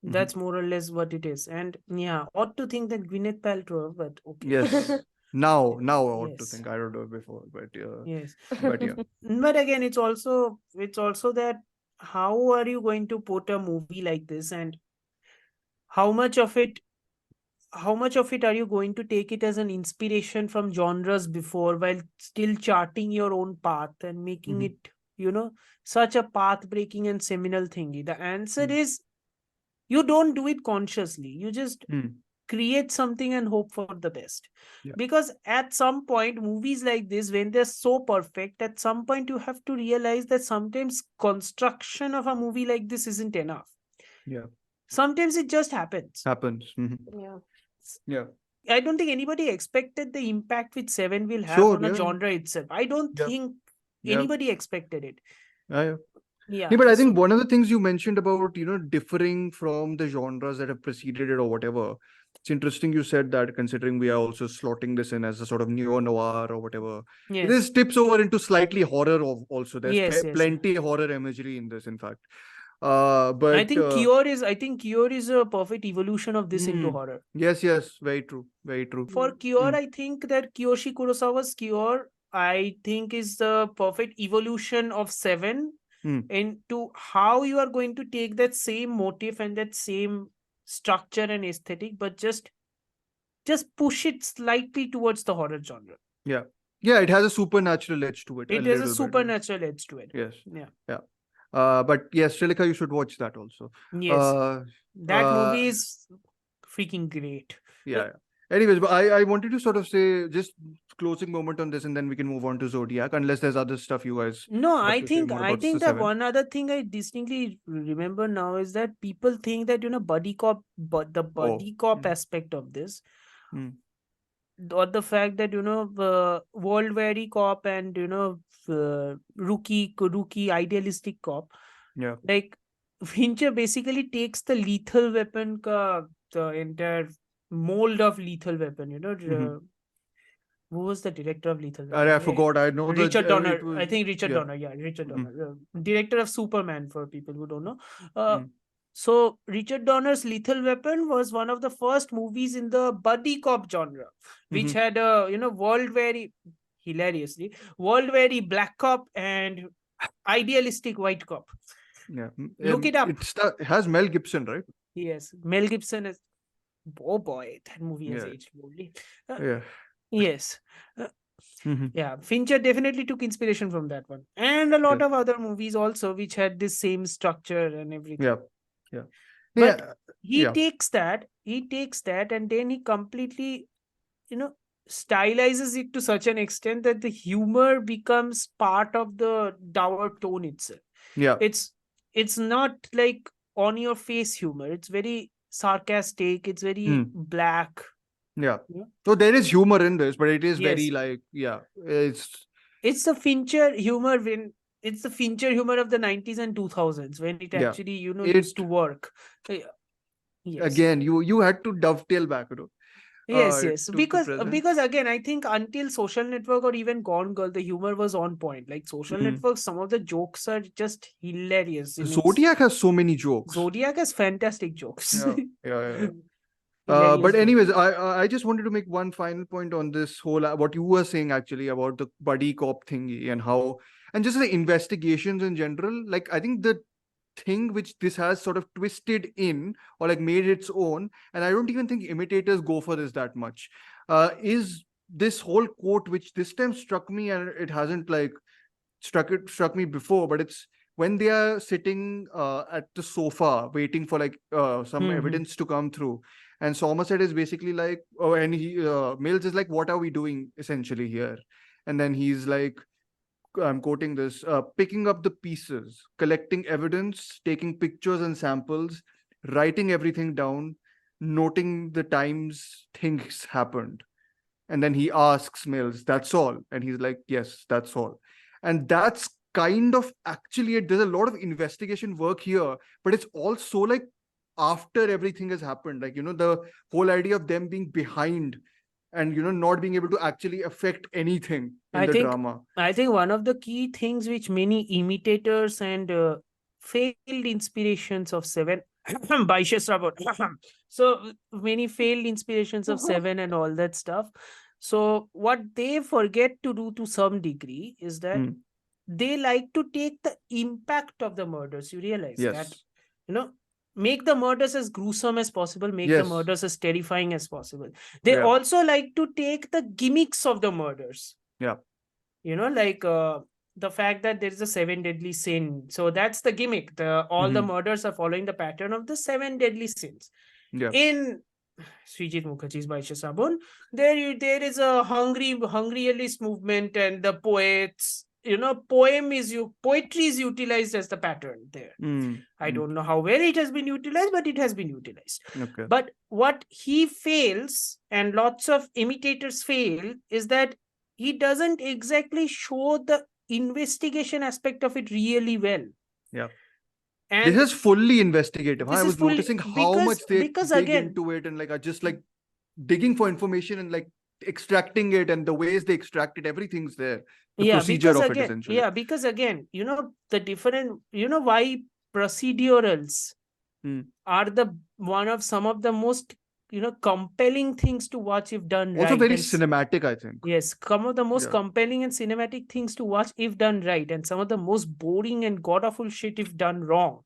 That's more or less what it is. And yeah, odd to think that Gwyneth Paltrow, but okay. Yes. Now I ought to Yes. think. I don't know before, but Yes. but yeah. But again, it's also that how are you going to put a movie like this, and how much of it are you going to take it as an inspiration from genres before, while still charting your own path and making Mhm. it, such a path breaking and seminal thingy? The answer Mm. is, you don't do it consciously. You just Mm. create something and hope for the best. Yeah. Because at some point, movies like this, when they're so perfect, at some point you have to realize that sometimes construction of a movie like this isn't enough. Yeah. Sometimes it just happens. Happens. Yeah. Yeah. I don't think anybody expected the impact which Seven will have Sure. on a Yeah. genre itself. I don't Yeah. think Yeah. anybody expected it. Yeah. Yeah. Yeah, but I so- think one of the things you mentioned about, differing from the genres that have preceded it or whatever. It's interesting you said that, considering we are also slotting this in as a sort of neo-noir or whatever. yes. This tips over into slightly horror also. There's Yes, yes. plenty horror imagery in this, in fact. I But think Cure is a perfect evolution of this into horror. yes, very true. Very true. For Cure, Mm. I think that Kiyoshi Kurosawa's Cure, I think, is the perfect evolution of Seven Mm. into how you are going to take that same motif and that same structure and aesthetic, but just push it slightly towards the horror genre. Yeah. Yeah, it has a supernatural edge to it. It has a little bit, supernatural edge to it. Yes. Yeah. But yes, Srilekha, you should watch that also. Yes. That uh, movie is freaking great. Yeah. Anyways, but I wanted to sort of say just closing moment on this, and then we can move on to Zodiac, unless there's other stuff you guys No, have I to say think more I about think that Se7en. one other thing I distinctly remember now is that people think that buddy cop, but the buddy cop aspect of this, Mm. or the fact that world weary cop and rookie idealistic cop, Yeah. like Fincher basically takes the Lethal Weapon the entire mold of Lethal Weapon. Who was the director of Lethal Weapon? I forgot. I know Richard that Donner. it was, I think Richard yeah. Donner. Yeah, Richard Mhm. Donner. Director of Superman, for people who don't know. Mm. So Richard Donner's Lethal Weapon was one of the first movies in the buddy cop genre, which had a world-weary, hilariously, world-weary black cop and idealistic white cop. Yeah. Look it up. It has Mel Gibson, right? Yes, Mel Gibson is. Oh boy, that movie has Yeah. aged poorly. Yeah. Yes. Mhm. Yeah, Fincher definitely took inspiration from that one, and a lot Yeah. of other movies also, which had this same structure and everything. Yeah. Yeah. But Yeah. he Yeah. takes that, and then he completely, stylizes it to such an extent that the humor becomes part of the dour tone itself. Yeah. It's not like on your face humor. It's very sarcastic. It's very black. Yeah. Yeah. So there is humor in this, but it is very Yes. like, It's the Fincher humor it's the Fincher humor of the 90s and 2000s, when it Yeah. actually used to work. Yes. Again, you had to dovetail back, Yes, to because present. again, I think until Social Network or even Gone Girl, the humor was on point. Like Social Network, some of the jokes are just hilarious. Zodiac has so many jokes. Zodiac has fantastic jokes. Yeah. Hilarious But jokes. anyways, I just wanted to make one final point on this whole what you were saying actually about the buddy cop thingy and just the investigations in general. Like, I think the thing which this has sort of twisted in or like made its own, and I don't even think imitators go for this that much, is this whole quote, which this time struck me, and it hasn't like struck me before, but it's when they are sitting at the sofa waiting for like some evidence to come through, and Somerset is basically like, oh, and he Mills is like, what are we doing essentially here? And then he's like, I'm quoting this, picking up the pieces, collecting evidence, taking pictures and samples, writing everything down, noting the times things happened. And then he asks Mills, that's all? And he's like, yes, that's all. And that's kind of actually it. There's a lot of investigation work here, but it's also like after everything has happened, like, the whole idea of them being behind and, not being able to actually affect anything in the drama. I think one of the key things which many imitators and failed inspirations of Seven Baisha Sravan. So many failed inspirations of Seven and all that stuff. So what they forget to do to some degree is that Hmm. they like to take the impact of the murders. You realize that, Yes. you know, make the murders as gruesome as possible, make the Yes. murders as terrifying as possible. They Yeah. also like to take the gimmicks of the murders. Yeah. You know, like the fact that there is a seven deadly sin. So that's the gimmick. All the Mhm. murders are following the pattern of the seven deadly sins. Yeah. In Srijit Mukherjee's Baisha Sabun, there is a hungryalist movement, and the poets, you know, poetry is utilized as the pattern there. Mm. I Mm. don't know how well it has been utilized, but it has been utilized. Okay. But what he fails, and lots of imitators fail, is that he doesn't exactly show the investigation aspect of it really well. Yeah. And This is fully investigative. this I is was fully noticing how much they because dig again, into it and like are just like digging for information and like extracting it and the ways they extract it, everything's there. The yeah, procedure because of it again, essentially. yeah, because again, you know, the different, you know, why procedurals Hmm. are the one of some of the most, you know, compelling things to watch if done Also right. very And cinematic, I think. yes, some of the most Yeah. compelling and cinematic things to watch if done right, and some of the most boring and god awful shit if done wrong.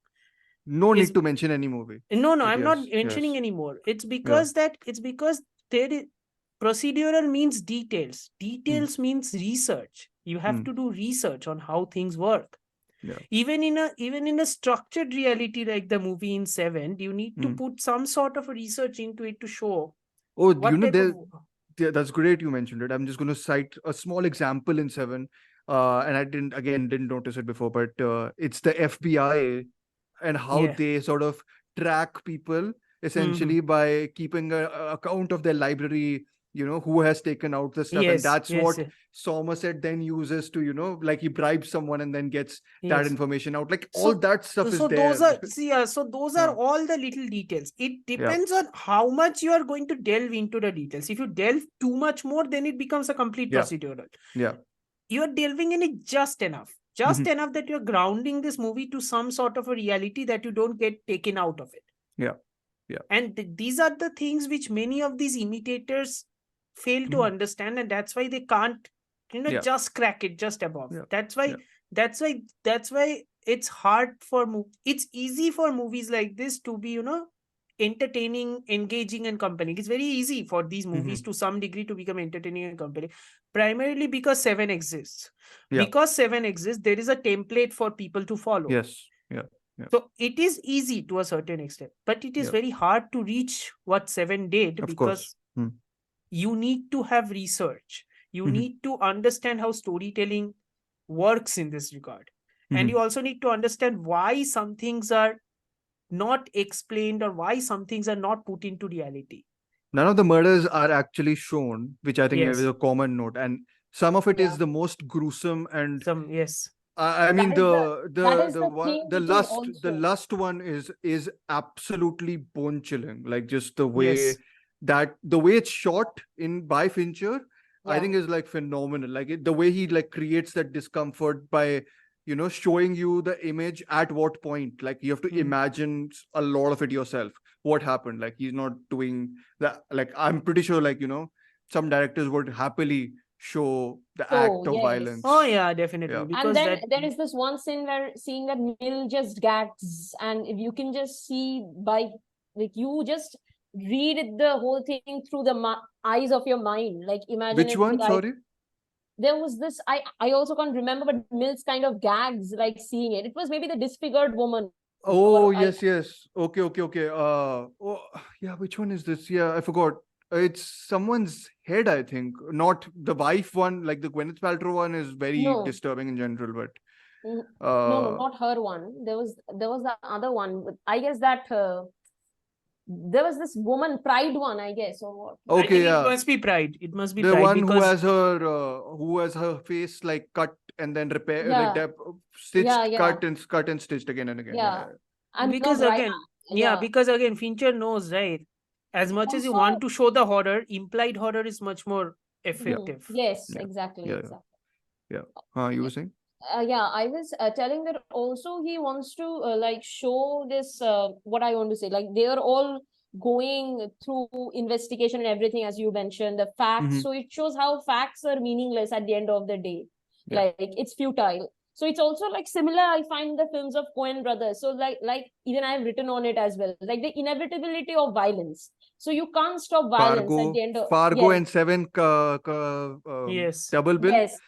No is- need to mention any movie. No, But I'm not yes, mentioning yes. anymore. It's because there is procedural means details. Details means research. You have Hmm. to do research on how things work. Yeah. Even in a structured reality like the movie in Seven, you need to Hmm. put some sort of a research into it to show Oh, you what know, type of yeah, that's great you mentioned it. I'm just going to cite a small example in Seven. And I didn't notice it before, but it's the FBI and how yeah. they sort of track people essentially by keeping a account of their library, you know, who has taken out the stuff. And Yes, that's yes, what yes. Somerset then uses to, you know, like he bribes someone and then gets that Yes. information out. Like So- all that stuff is So there. those are so those are Yeah. all the little details. It depends on how much you are going to delve into the details. If you delve too much more, then it becomes a complete Yeah. procedural. Yeah. You are delving in it just enough enough that you're grounding this movie to some sort of a reality that you don't get taken out of it. Yeah. Yeah. And these are the things which many of these imitators fail to understand, and that's why they can't, you know, Yeah. just crack it just above. Yeah. That's why Yeah. that's why it's hard for it's easy for movies like this to be, you know, entertaining, engaging, and compelling. It's very easy for these movies to some degree to become entertaining and compelling, primarily because Seven exists. Yeah. Because Seven exists, there is a template for people to follow. Yes. Yeah. Yeah. So it is easy to a certain extent, but it is Yeah. very hard to reach what Seven did, Of because course. you need to have research. You need to understand how storytelling works in this regard. And you also need to understand why some things are not explained or why some things are not put into reality. None of the murders are actually shown, which I think Yes. is a common note. And some of it is Yeah. the most gruesome and Yes. I mean That is the one thing the which is lust also one is absolutely bone chilling. Like just the way Yes. the way it's shot by Fincher, I Yeah. think is like phenomenal. Like the way he like creates that discomfort by, you know, showing you the image at what point. Like you have to imagine a lot of it yourself. What happened? Like he's not doing that. Like I'm pretty sure, like, you know, some directors would happily show the act of yes. violence. Oh yeah, definitely. Yeah. Because And then that there is this one scene where seeing that Mill just gags, and if you can just see by like you just read the whole thing through the eyes of your mind. Like imagine Which if one? the guy, Sorry. there was this I also can't remember, but Mills kind of gags like seeing it. It was maybe the disfigured woman. Oh, or yes, yes. Okay. Oh, yeah. Which one is this? Yeah, I forgot. It's someone's head, I think. Not the wife one. Like the Gwyneth Paltrow one is very No. disturbing in general. But No, not her one. There was the other one. I guess that there was this woman Pride one, I guess, or what. I think okay, it yeah. must be Pride. It must be The Pride one because who has her face like cut and then repair, Yeah. like stitched, Yeah. cut and stitched again and again. Yeah. I'm because not right. again, yeah, because again, Fincher knows, right? As much as you Also- want to show the horror, implied horror is much more effective. Yes, Yeah. exactly. Yeah. Exactly. You were saying? Yeah, I was telling that also he wants to like show this what I want to say, like they are all going through investigation and everything, as you mentioned, the facts. Mhm. So it shows how facts are meaningless at the end of the day. Yeah. Like it's futile. So it's also like similar I find the films of Coen brothers. So like even I've written on it as well, like the inevitability of violence. So you can't stop violence at the end of, Fargo yes, and Seven Yes. double bill. yes,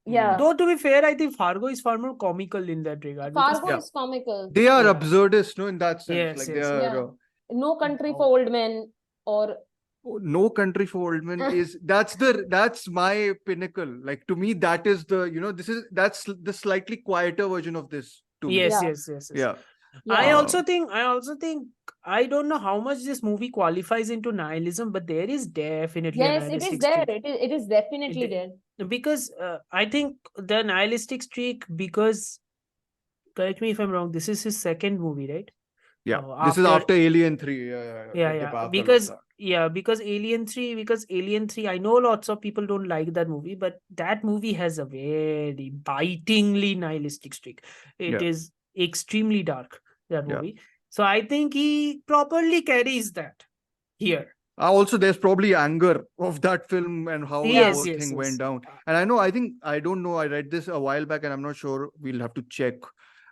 yeah. Though to be fair, I think Fargo is far more comical in that regard because Fargo Yeah. is comical. They are yeah. absurdist, no, in that sense. Yes, Like they yes, are. yes. Yeah. No Country for Old Men, or No Country for Old Men is that's my pinnacle. Like to me, that is the that's the slightly quieter version of this to me. Yes, yeah, yes, yes, yes. Yeah. I yeah. also think I don't know how much this movie qualifies into nihilism, but there is definitely a Yes, it is nihilistic there. streak. It is definitely It- there. Because I think the nihilistic streak, because correct me if I'm wrong, this is his second movie, right? Yeah. This is after Alien 3. Yeah, The yeah. debacle of Because that. because Alien 3, I know lots of people don't like that movie, but that movie has a very bitingly nihilistic streak. It Yeah. is extremely dark, that Yeah. movie. So I think he properly carries that here. Also, there's probably anger of that film and how the Yeah. whole Yes, thing yes. went down. And I don't know, I read this a while back and I'm not sure, we'll have to check.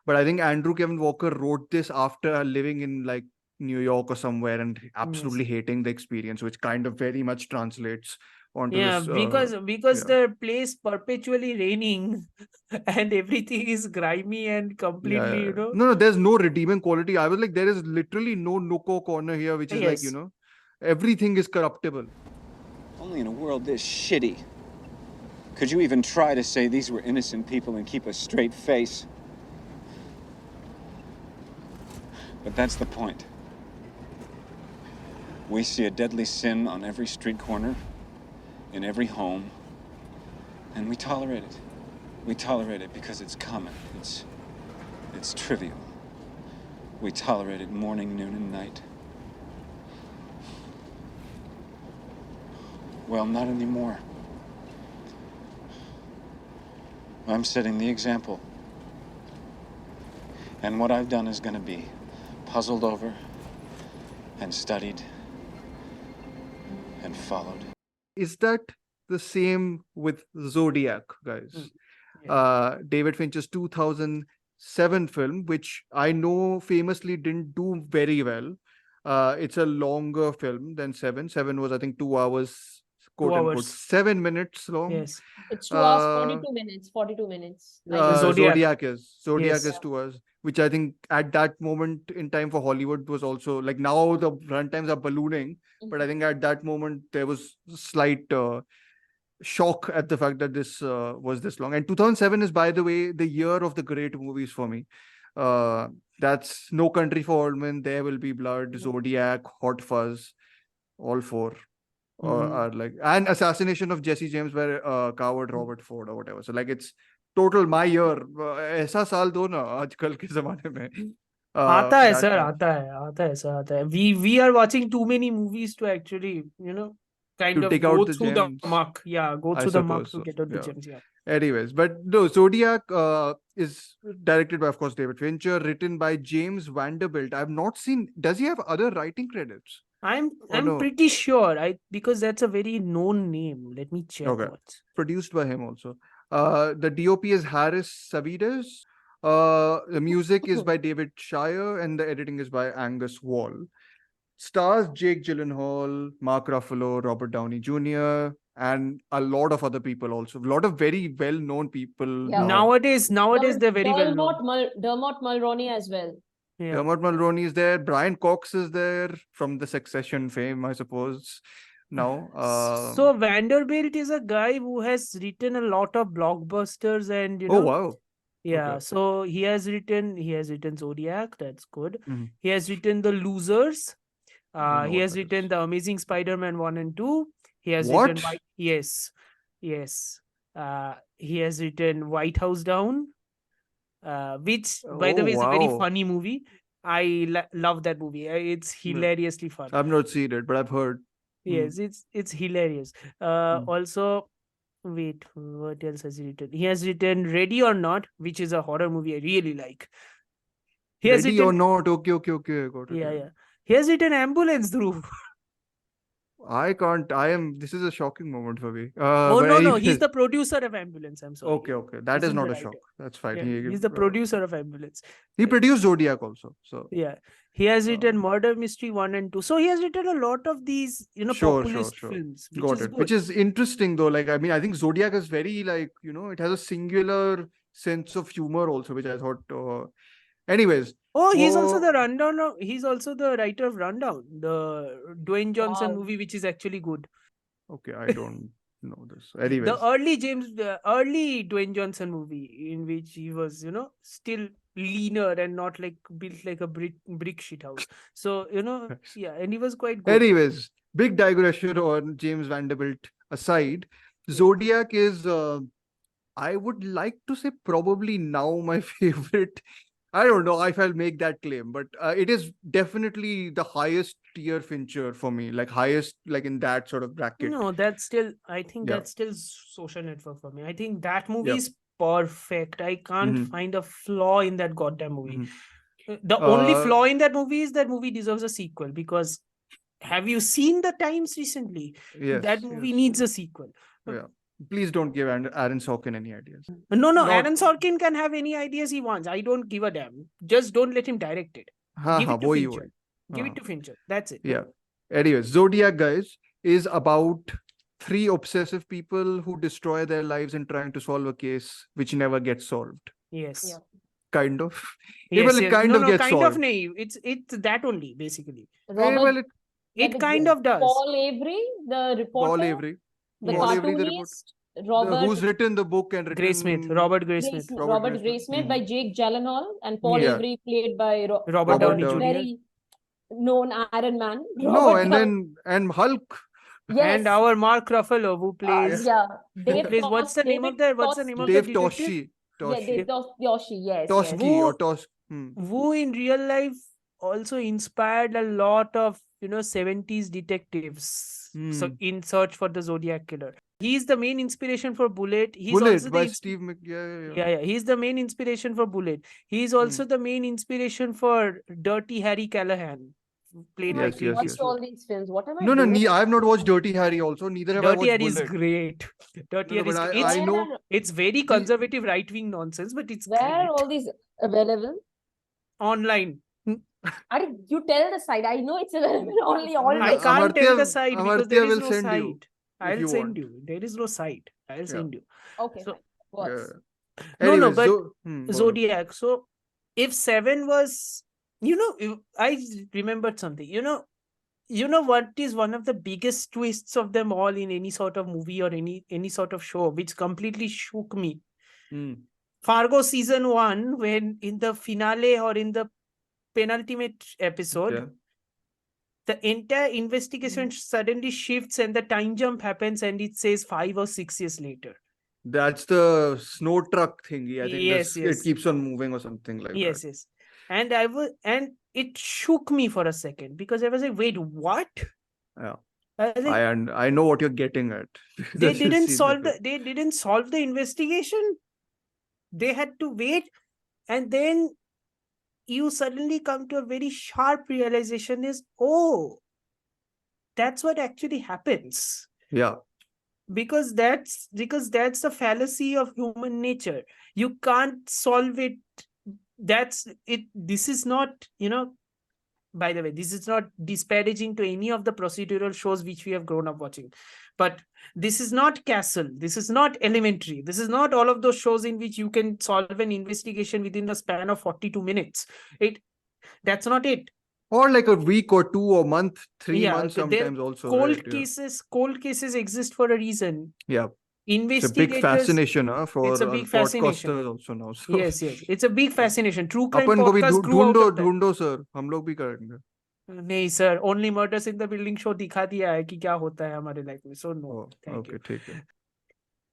But I think Andrew Kevin Walker wrote this after living in like New York or somewhere and absolutely hating the experience, which kind of very much translates onto Yeah, this. because Yeah. the place perpetually raining and everything is grimy and completely, Yeah. No, there's no redeeming quality. I was like, there is literally no nook or corner here, which is like, Yes. everything is corruptible. Only in a world this shitty could you even try to say these were innocent people and keep a straight face. But that's the point. We see a deadly sin on every street corner, in every home, and we tolerate it. We tolerate it because it's common. It's trivial. We tolerate it morning, noon, and night. Well, not anymore. I'm setting the example. And what I've done is going to be puzzled over and studied and followed. Is that the same with Zodiac, guys? David Fincher's 2007 film, which I know famously didn't do very well. It's a longer film than Seven. Seven was, I think, 2 hours, quote unquote, hours. 7 minutes long. Yes. It's 2 hours, Uh, 42 minutes, 42 minutes. Zodiac. Zodiac Yes. is 2 hours, which I think at that moment in time for Hollywood was also like, now the runtimes are ballooning, but I think at that moment there was slight shock at the fact that this was this long. And 2007 is, by the way, the year of the great movies for me. That's No Country for Old Men, There Will Be Blood, Zodiac, Hot Fuzz, all four are like, and Assassination of Jesse James by coward Robert Ford or whatever. So like it's total my year. ऐसा साल दो ना आजकल के जमाने में. आता है that सर, time. आता है सर, आता है. We are watching too many movies to actually, kind To of take go out the through the gems. muck. Yeah, go I through the muck suppose to so. get out the Yeah. gems. Yeah. Anyways, but no, Zodiac is directed by, of course, David Fincher, written by James Vanderbilt. I've not seen. Does he have other writing credits? I'm no? pretty sure because that's a very known name. Let me check Okay. what. Produced by him also. The DOP is Harris Savides. The music is by David Shire, and the editing is by Angus Wall. Stars Jake Gyllenhaal, Mark Ruffalo, Robert Downey Jr., and a lot of other people also. A lot of very well-known people. Yeah. Nowadays they're very well known. Dermot Mulroney as well. Yeah. Dermot Mulroney is there. Brian Cox is there from the Succession fame, I suppose. Now, So Vanderbilt is a guy who has written a lot of blockbusters, and oh wow, yeah. Okay. So he has written Zodiac. That's good. Mhm. He has written The Losers. Don't know He what has that written is. The Amazing Spider-Man 1 and 2. He has What? written yes. He has written White House Down, which, by the Oh, way, is a very wow. funny movie. I love that movie. It's hilariously fun. I've not seen it, but I've heard. Yes, it's hilarious. Mm. Also, Wait, what else has he written? He has written Ready or Not, which is a horror movie I really like. He has Ready or written, not? Okay, got it. yeah. He has written Ambulance, Dhruv. I can't. This is a shocking moment for me. Oh, But no, he's anyways, the producer of Ambulance. I'm sorry. okay. That He's is not not the a shock. writer. That's fine. Yeah, he's the producer of Ambulance. He produced Zodiac also. So Yeah, he has uh, written Murder Mystery 1 and 2. So he has written a lot of these, sure. populist films, which Got is it. good. Which is interesting though. Like, I mean, I think Zodiac is very like, it has a singular sense of humor also, which I thought. Anyways. Oh, he's also the rundown. He's also the writer of Rundown, the Dwayne Johnson Wow. movie, which is actually good. Okay, I don't know this. Anyways. The early Dwayne Johnson movie in which he was, still leaner and not like built like a brick shit house. So, Nice. yeah, and he was quite good. Anyways, big digression on James Vanderbilt aside, Zodiac is, I would like to say, probably now my favorite. I don't know if I'll make that claim, but it is definitely the highest tier Fincher for me, like highest, like in that sort of bracket. No, I think Yeah. that's still Social Network for me. I think that movie Yeah. is perfect. I can't Mhm. find a flaw in that goddamn movie. Mhm. The only Uh, flaw in that movie is that movie deserves a sequel, because have you seen The Times recently? Yes. That movie needs a sequel. Yeah. Please don't give Aaron Sorkin any ideas. No, Not- Aaron Sorkin can have any ideas he wants. I don't give a damn. Just don't let him direct it. Give it to wohi, Fincher. wohi. Give it to Fincher. That's it. Yeah. Anyways, Zodiac, guys, is about three obsessive people who destroy their lives in trying to solve a case which never gets solved. Yes. Yeah. Kind of. Yes, Well, it yes. kind No, of no, gets kind solved. of naive. It's that only, basically. Robert, Well, It kind of does. Paul Avery, the reporter, Paul Avery. the Yes. Paul Avery, the cartoonist, Robert who's written the book and Gray Smith, written Robert Gray Smith, Robert Graysmith by Jake Gyllenhaal, and Paul Yeah. Avery played by Robert other Downey Jr. very known Iron Man. No, Robert and Downey. then Hulk. Yes. And our Mark Ruffalo, who plays yeah, what's the name of the Dave detective? Toschi. Yeah, Dave Yoshi. Yes, Toshki yes. or Tosh. Who in real life also inspired a lot of 70s detectives. So in search for the Zodiac killer. He's the main inspiration for Bullet. He's Bullet also by the Steve Mc. Yeah. yeah. He's the main inspiration for Bullet. He's also the main inspiration for Dirty Harry Callahan, played by Yes, Clint Watched Eastwood. all these films. What am I No, doing? I have not watched Dirty Harry also. Neither have I Dirty watched Harry is Bullet. great. Dirty No, Harry is but great. I know. It's very conservative right-wing nonsense, but it's Where are great. all these available? Online. You tell the site. I know it's available only online. I can't tell the Amartya- site because Amartya there is will no send you site. if I'll you send want. you. There is no site. I'll send you. Okay, So- fine. Works. Yeah. No, Anyways, but go on. Zodiac. So if Se7en was, I remembered something. What is one of the biggest twists of them all in any sort of movie or any sort of show, which completely shook me? Fargo season 1, when in the finale or in the penultimate episode, Yeah. the entire investigation suddenly shifts and the time jump happens and it says 5 or 6 years later. That's the snow truck thingy. I think Yes, yes. it keeps on moving or something like Yes, that. yes. And it shook me for a second because I was like, wait, what? Yeah. I was like, I know what you're getting at. they Because you've didn't seen solve the they didn't solve the investigation. They had to wait, and then you suddenly come to a very sharp realization is, oh, that's what actually happens. Yeah. Because that's the fallacy of human nature. You can't solve it. That's it. This is not, by the way, this is not disparaging to any of the procedural shows which we have grown up watching, but this is not Castle, this is not Elementary, this is not all of those shows in which you can solve an investigation within the span of 42 minutes. That's not it. Or like a week or 2 or month, 3 Yeah, months there- sometimes also. Cold right? cases exist for a reason. Yeah. It's a Investigators, big fascination for it's a big fascination. podcasters also now. So. Yes, it's a big fascination. True crime अपन को भी podcast grew out of that. ढूंढो sir, हम लोग भी करेंगे. नहीं sir, only murders in the building show दिखा दिया है कि क्या होता है हमारे लाइफ में. So no, thank you. ठीक है.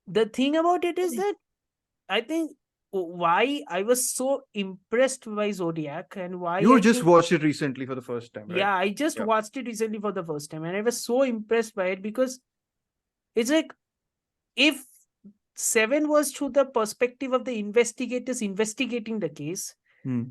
The thing about it is that I think why I was so impressed by Zodiac and why You I just think- watched it recently for the first time, right? Yeah, I just Yeah. watched it recently for the first time and I was so impressed by it because it's like, if Seven was through the perspective of the investigators investigating the case. Hmm.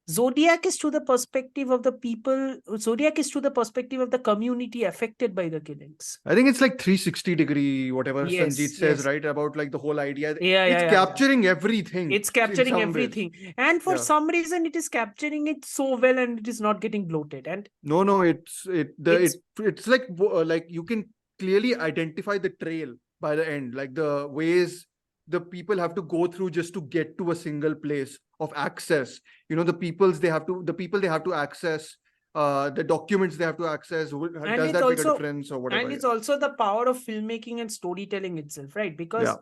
Zodiac is through the perspective of the people. Zodiac is through the perspective of the community affected by the killings. I think it's like 360-degree, whatever Yes, Sanjeet says, yes. right? About like the whole idea. Yeah, It's yeah. capturing everything It's in capturing some ways. everything. And for Yeah. some reason, it is capturing it so well and it is not getting bloated. And No, it's It's- it's like you can clearly identify the trail by the end, like the ways the people have to go through just to get to a single place of access. The people they have to access, the documents they have to access. And Does it's that make a also- difference or whatever? and it's also the power of filmmaking and storytelling itself, right? Because Yeah.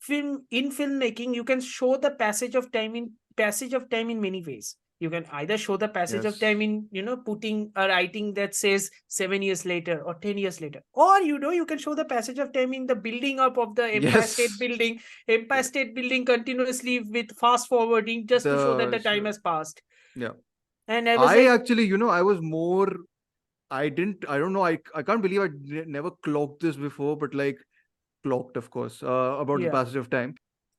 filmmaking, you can show the passage of time in many ways. You can either show the passage of Yes. time in putting a writing that says 7 years later or 10 years later, or you can show the passage of time in the building up of the Empire State Building continuously with fast forwarding just to show that the time has passed. Yeah. And I was I like, actually, I was more. I don't know. I can't believe I never clocked this before, but like clocked, of course, about the Yeah. passage of time.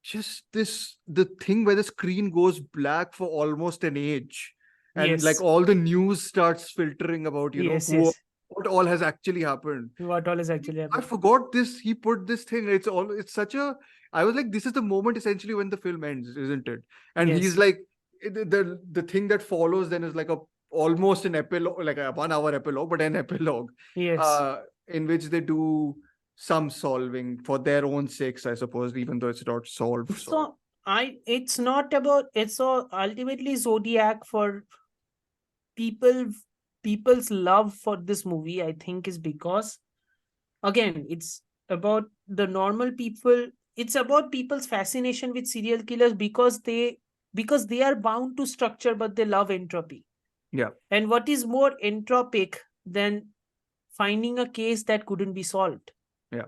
Just the thing where the screen goes black for almost an age, and Yes. like all the news starts filtering about, yes, who, yes. what all has actually happened. What all is actually I happening? forgot this. He put this thing. It's such a. I was like, this is the moment essentially when the film ends, isn't it? And Yes. he's like, the thing that follows then is like almost an epilogue, like a 1 hour epilogue, but an epilogue. Yes. In which they do some solving for their own sakes, I suppose, even though it's not solved. So it's not about, it's so ultimately Zodiac for people's love for this movie, I think, is because again, it's about the normal people. It's about people's fascination with serial killers because they are bound to structure, but they love entropy. Yeah. And what is more entropic than finding a case that couldn't be solved? Yeah.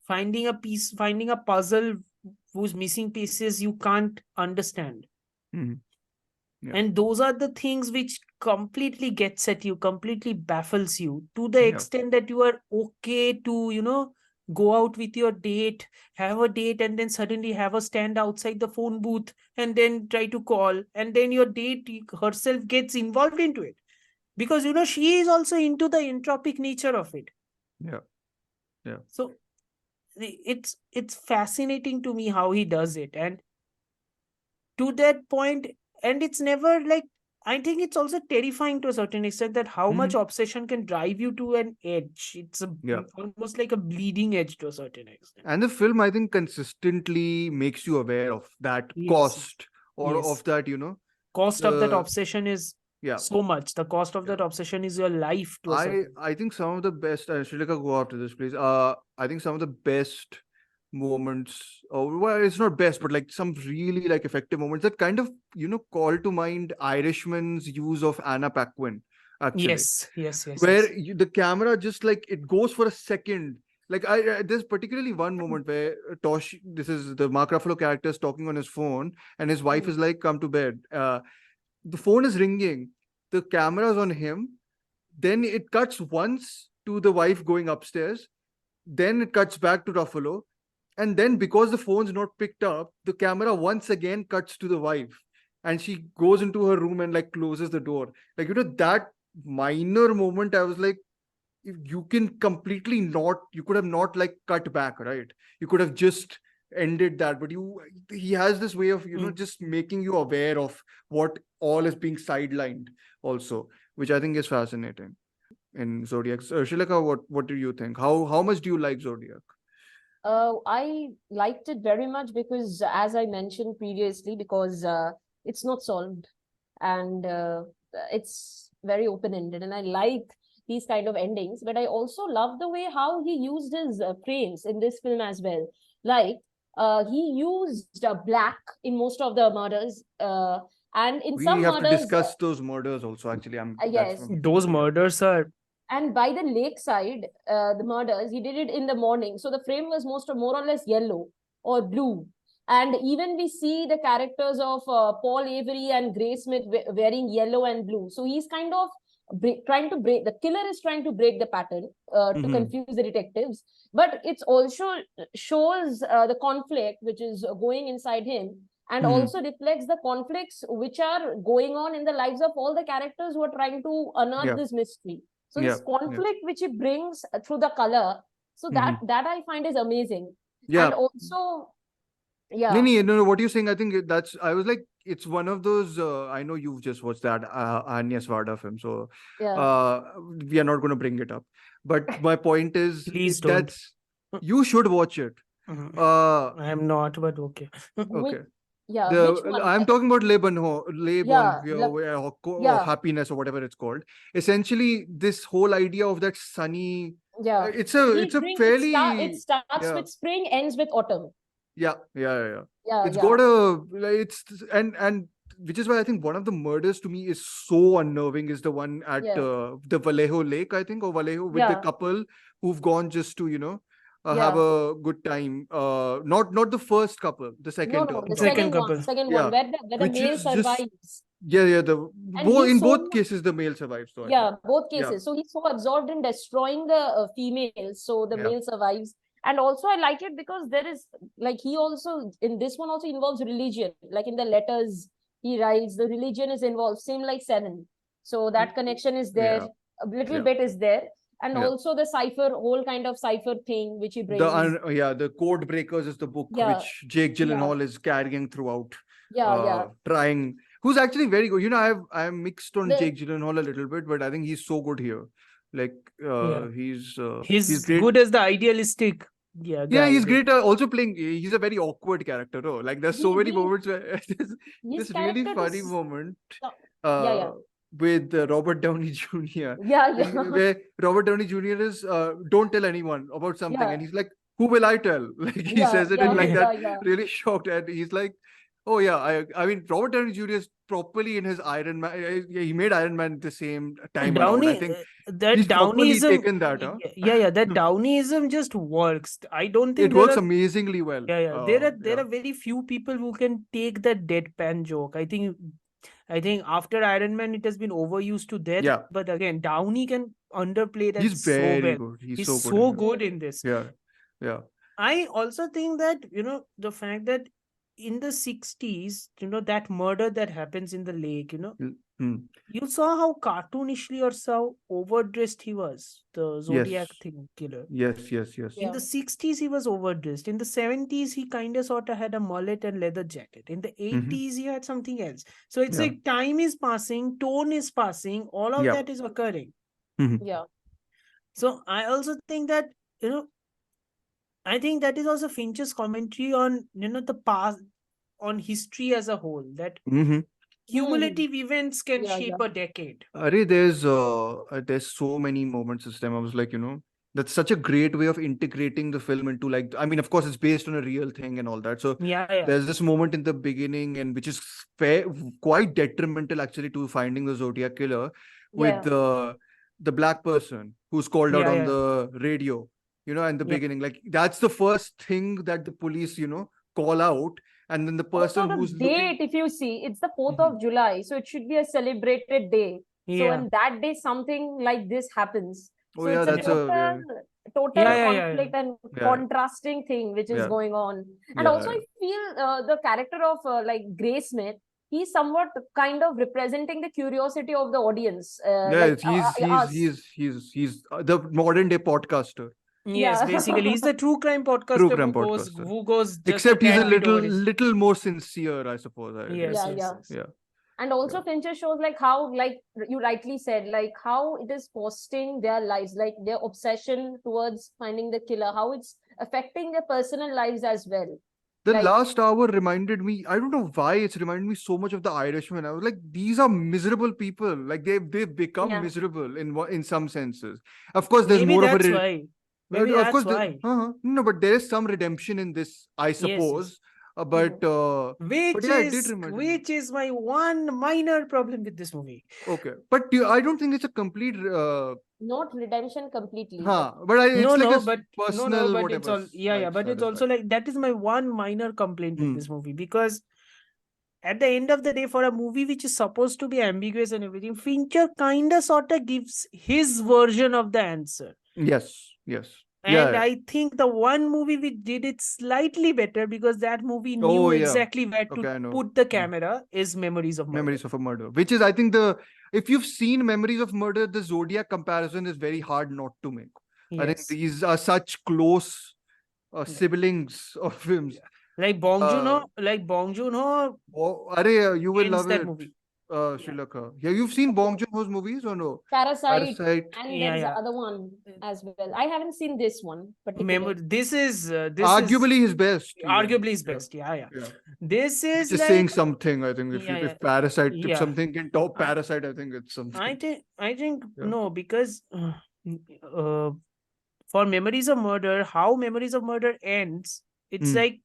Finding a puzzle whose missing pieces you can't understand. Mhm. Yeah. And those are the things which completely gets at you, completely baffles you, to the Yeah. extent that you are okay to, go out with your date, have a date, and then suddenly have a stand outside the phone booth and then try to call. And then your date herself gets involved into it. Because, she is also into the entropic nature of it. Yeah. Yeah. So it's fascinating to me how he does it. And to that point, and it's never like, I think it's also terrifying to a certain extent that how much obsession can drive you to an edge. It's almost like a bleeding edge to a certain extent. And the film, I think, consistently makes you aware of that Yes. cost or Yes. of that, Cost of that the- obsession is yeah. so much. The cost of that obsession is your life to a certain. I think some of the best, Srilekha, go after this, please. I think some of the best moments, well, it's not best, but like some really like effective moments that kind of, call to mind Irishman's use of Anna Paquin, actually. Yes. Where the camera just like, it goes for a second. Like there's particularly one moment where Tosh, this is the Mark Ruffalo character, is talking on his phone and his wife is like, come to bed. The phone is ringing, the camera's on him, then it cuts once to the wife going upstairs, then it cuts back to Ruffalo, and then because the phone's not picked up, the camera once again cuts to the wife and she goes into her room and like closes the door. Like, that minor moment, I was like, if you can completely you could have not like cut back, right? You could have just ended that, but he has this way of just making you aware of what all is being sidelined also, which I think is fascinating in Zodiac. Srilekha, what do you think? How much do you like Zodiac? I liked it very much because, as I mentioned previously, because it's not solved and it's very open-ended, and I like these kind of endings. But I also love the way how he used his frames in this film as well. Like he used black in most of the murders, and in We some have murders, to discuss those murders also. Actually, yes. Those murders are. And by the lakeside, the murders, he did it in the morning. So the frame was more or less yellow or blue. And even we see the characters of Paul Avery and Grace Smith wearing yellow and blue. So he's kind of trying to break, the killer is trying to break the pattern to confuse the detectives, but it's also shows the conflict which is going inside him, and also reflects the conflicts which are going on in the lives of all the characters who are trying to unearth this mystery. So this conflict which he brings through the color, so that I find is amazing. And also, No, what you're saying, I think that's, I was like, it's one of those, I know you've just watched that Anya Svada film, so we are not going to bring it up. But my point is, Please don't. you should watch it. I am not, but okay. Okay. Which one? I'm talking about Le Bon Yeah. Happiness, or whatever it's called. Essentially, this whole idea of that sunny, it's a fairly, it starts with spring, ends with autumn. It's got a, it's, and which is why I think one of the murders to me is so unnerving is the one at the Vallejo Lake, I think, or Vallejo, with the couple who've gone just to, have a good time. Not the first couple, the second. The second couple. One, where the male survives. In both cases the male survives. So both cases. So he's so absorbed in destroying the female, so the male survives. And also I like it because there is, like, he also, in this one also involves religion. Like in the letters he writes, the religion is involved, same like Se7en. So that connection is there, a little bit is there. And also the cipher, whole kind of cipher thing which he brings. The Code Breakers is the book which Jake Gyllenhaal is carrying throughout. Trying, who's actually very good. I'm mixed on Jake Gyllenhaal a little bit, but I think he's so good here. Like he's great. Good as the idealistic guy. He's great. Also playing, he's a very awkward character. Like there's so many moments where this really funny moment. With Robert Downey Jr. Where Robert Downey Jr. is don't tell anyone about something, and he's like, who will I tell? Like he says it in like that, really shocked, and he's like, oh yeah, I mean Robert Downey Jr. is properly in his Iron Man. He made Iron Man at the same time. Downey, I think that he's Downeyism, taken that. That Downeyism just works. I don't think it works amazingly well. There are very few people who can take that deadpan joke. I think after Iron Man, it has been overused to death. Yeah. But again, Downey can underplay that. He's very good. He's so good in this. Yeah. I also think that, the fact that in the 60s, that murder that happens in the lake, you saw how cartoonishly or so overdressed he was, the Zodiac killer. Yes. In the 60s, he was overdressed. In the 70s, he kind of sort of had a mullet and leather jacket. In the 80s, he had something else. So it's like time is passing, tone is passing, all of that is occurring. So I also think that, I think that is also Fincher's commentary on, the past, on history as a whole, that cumulative events can shape a decade. There's so many moments this time. I was like, that's such a great way of integrating the film into, like, I mean, of course, it's based on a real thing and all that. So there's this moment in the beginning, and which is quite detrimental actually to finding the Zodiac killer, with the black person who's called out on the radio. In the beginning, like that's the first thing that the police, call out, and then the person who's date, if you see, it's the 4th of July, so it should be a celebrated day. So on that day, something like this happens. So it's a total conflict and contrasting thing which is going on. And also, I feel the character of like Gray Smith, he's somewhat kind of representing the curiosity of the audience. He's the modern day podcaster. Yes, basically, he's the true crime podcaster who goes just except he's a little more sincere, I suppose. Yes. And also Fincher shows like how, like you rightly said, like how it is costing their lives, like their obsession towards finding the killer, how it's affecting their personal lives as well. The last hour reminded me, I don't know why it's reminded me so much of The Irishman. I was like, these are miserable people. Like they've become miserable in some senses. Of course, there's Maybe more that's of a... why. Maybe of that's course, why. No, but there is some redemption in this, I suppose. But which is my one minor problem with this movie. Okay, but I don't think it's a complete not redemption completely. But personal but it's all but it's also like that is my one minor complaint with this movie, because at the end of the day, for a movie which is supposed to be ambiguous and everything, Fincher kind of sort of gives his version of the answer. Yes. Yes. And Yeah. I think the one movie which did it slightly better, because that movie Oh, knew yeah. exactly where Okay, to I know. put the camera, is Memories of Murder. Memories of a Murder, which is, I think, if you've seen Memories of Murder, the Zodiac comparison is very hard not to make. I think Yes. these are such close siblings of films. Like Bong Joon-ho, You will ends love that it, movie. Srilekha. Yeah, you've seen Bong Joon-ho's movies or no? Parasite, Parasite. and Yeah, there's the yeah. other one as well. I haven't seen this one particularly. This is Arguably his best. even. arguably his Yeah, best. Yeah, yeah. yeah. This is Which is like, saying something, I think. Yeah, yeah. If Parasite, if Yeah. something can top I- Parasite, I think it's something. I think Yeah. no, because for Memories of Murder, how Memories of Murder ends, it's Hmm. like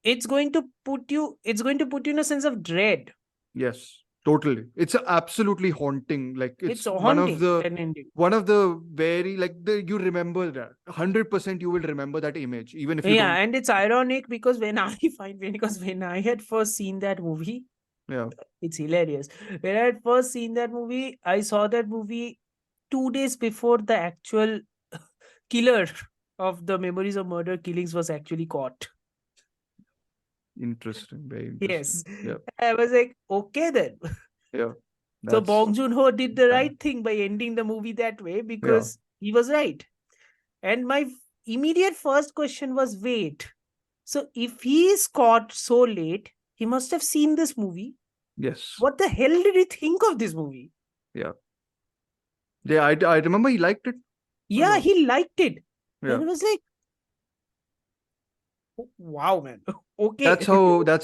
it's going to put you in a sense of dread. Yes, totally. It's absolutely haunting. Like it's one haunting, of the an ending. very you remember that 100%. You will remember that image, even if you Yeah, don't. and it's ironic because when I had first seen that movie, Yeah. it's hilarious. When I had first seen that movie, I saw that movie 2 days before the actual killer of the Memories of Murder killings was actually caught. Interesting. Very Yes. interesting. Yeah. I was like, okay then. Yeah. So That's Bong Joon-ho did the yeah. right thing by ending the movie that way, because he was right. And my immediate first question was, wait, so if he is caught so late, he must have seen this movie. Yes. What the hell did he think of this movie? Yeah. Yeah. I remember he liked it. Yeah, no? he liked it. Yeah. And it was like, wow, man. Okay. That's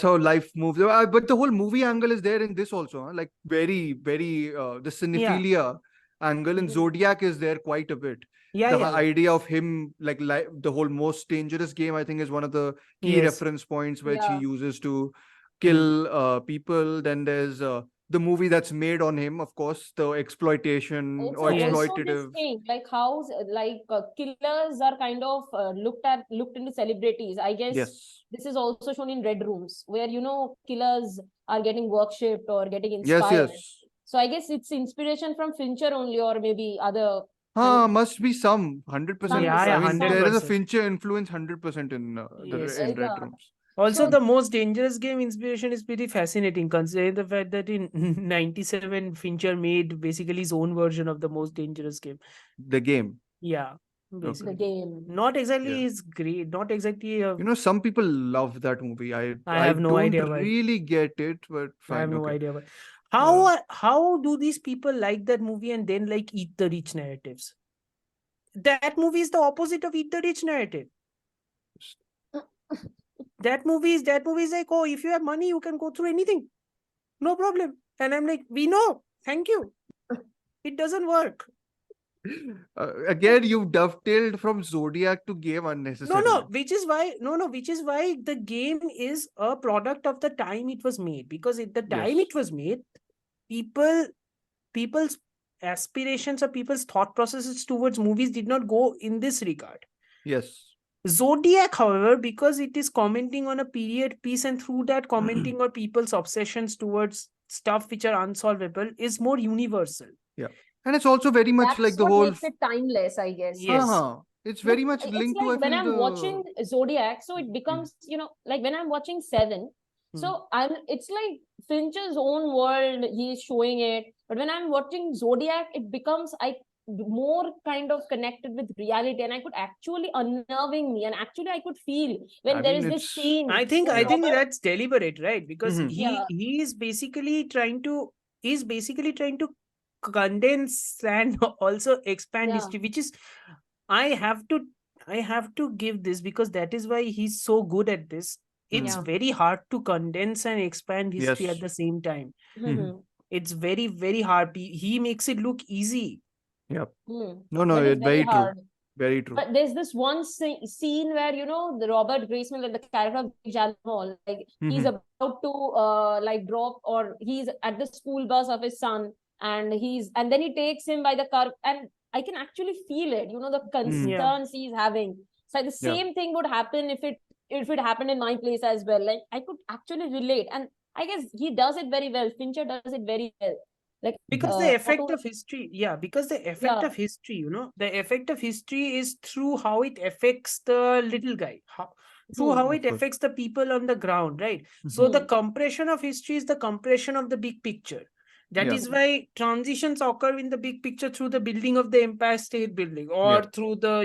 how life moves. But the whole movie angle is there in this also. Like very, very the cinephilia angle in Zodiac is there quite a bit. Yeah, The idea of him like the whole most dangerous game, I think, is one of the key Yes. reference points which he Yeah. uses to kill people. Then there's the movie that's made on him, of course, the exploitation It's or Yes. also this exploitative. thing, like how killers are kind of looked into celebrities. I guess Yes. this is also shown in Red Rooms, where killers are getting worshipped or getting Yes, inspired. yes. So I guess it's inspiration from Fincher only, or maybe other. Must be some 100%. Yeah, I mean, there is a 100%. Fincher influence 100% in Yes. in Red Yeah. Rooms. Also, So- the most dangerous game inspiration is pretty fascinating, considering the fact that in 97, Fincher made basically his own version of the most dangerous game. The game. Yeah, The basically. game. Not exactly Yeah. his great, not exactly a, Some people love that movie. I have no don't idea why. really get it, but I have fine. no Okay. idea why. How do these people like that movie and then like Eat the Rich narratives? That movie is the opposite of Eat the Rich narrative. That movie is like, oh, if you have money, you can go through anything. No problem. And I'm like, we know. Thank you. It doesn't work. Again, you dovetailed from Zodiac to game unnecessarily. Which is why the game is a product of the time it was made. Because at the time Yes. it was made, people's aspirations or people's thought processes towards movies did not go in this regard. Yes. Zodiac, however, because it is commenting on a period piece and through that commenting on people's obsessions towards stuff which are unsolvable, is more universal. Yeah. And it's also very much That's like the what whole. makes it timeless, I guess. Yes. It's very But much it's linked to, I like when feel, I'm watching Zodiac, so it Mm. becomes, like when I'm watching Se7en, so it's like Fincher's own world, he's showing it. But when I'm watching Zodiac, it becomes more kind of connected with reality, and I could actually unnerving me, and actually I could feel when I there mean, is this it's- scene. I think when Robert- that's deliberate, right? Because Mhm. he is basically trying to condense and also expand Yeah. history, which is I have to give this, because that is why he's so good at this. It's Yeah. very hard to condense and expand history Yes. at the same time. Mhm. It's very, very hard. He makes it look easy. Yep. Hmm. No, But it's very true. hard. Very true. But there's this one scene where the Robert Graceman, like the character of Gyllenhaal, like he's Mhm. about to drop, or he's at the school bus of his son, and then he takes him by the car, and I can actually feel it. The concerns he's having. So the Yeah. same thing would happen if it if it happened in my place as well, like I could actually relate. And I guess he does it very well. Fincher does it very well. Like Because the effect not of history, yeah, because the effect yeah. of history, the effect of history is through how it affects the little guy, through how Of it course. affects the people on the ground, right? So the Hmm. compression of history is the compression of the big picture. That Yeah. is why transitions occur in the big picture through the building of the Empire State Building, Yeah. or through the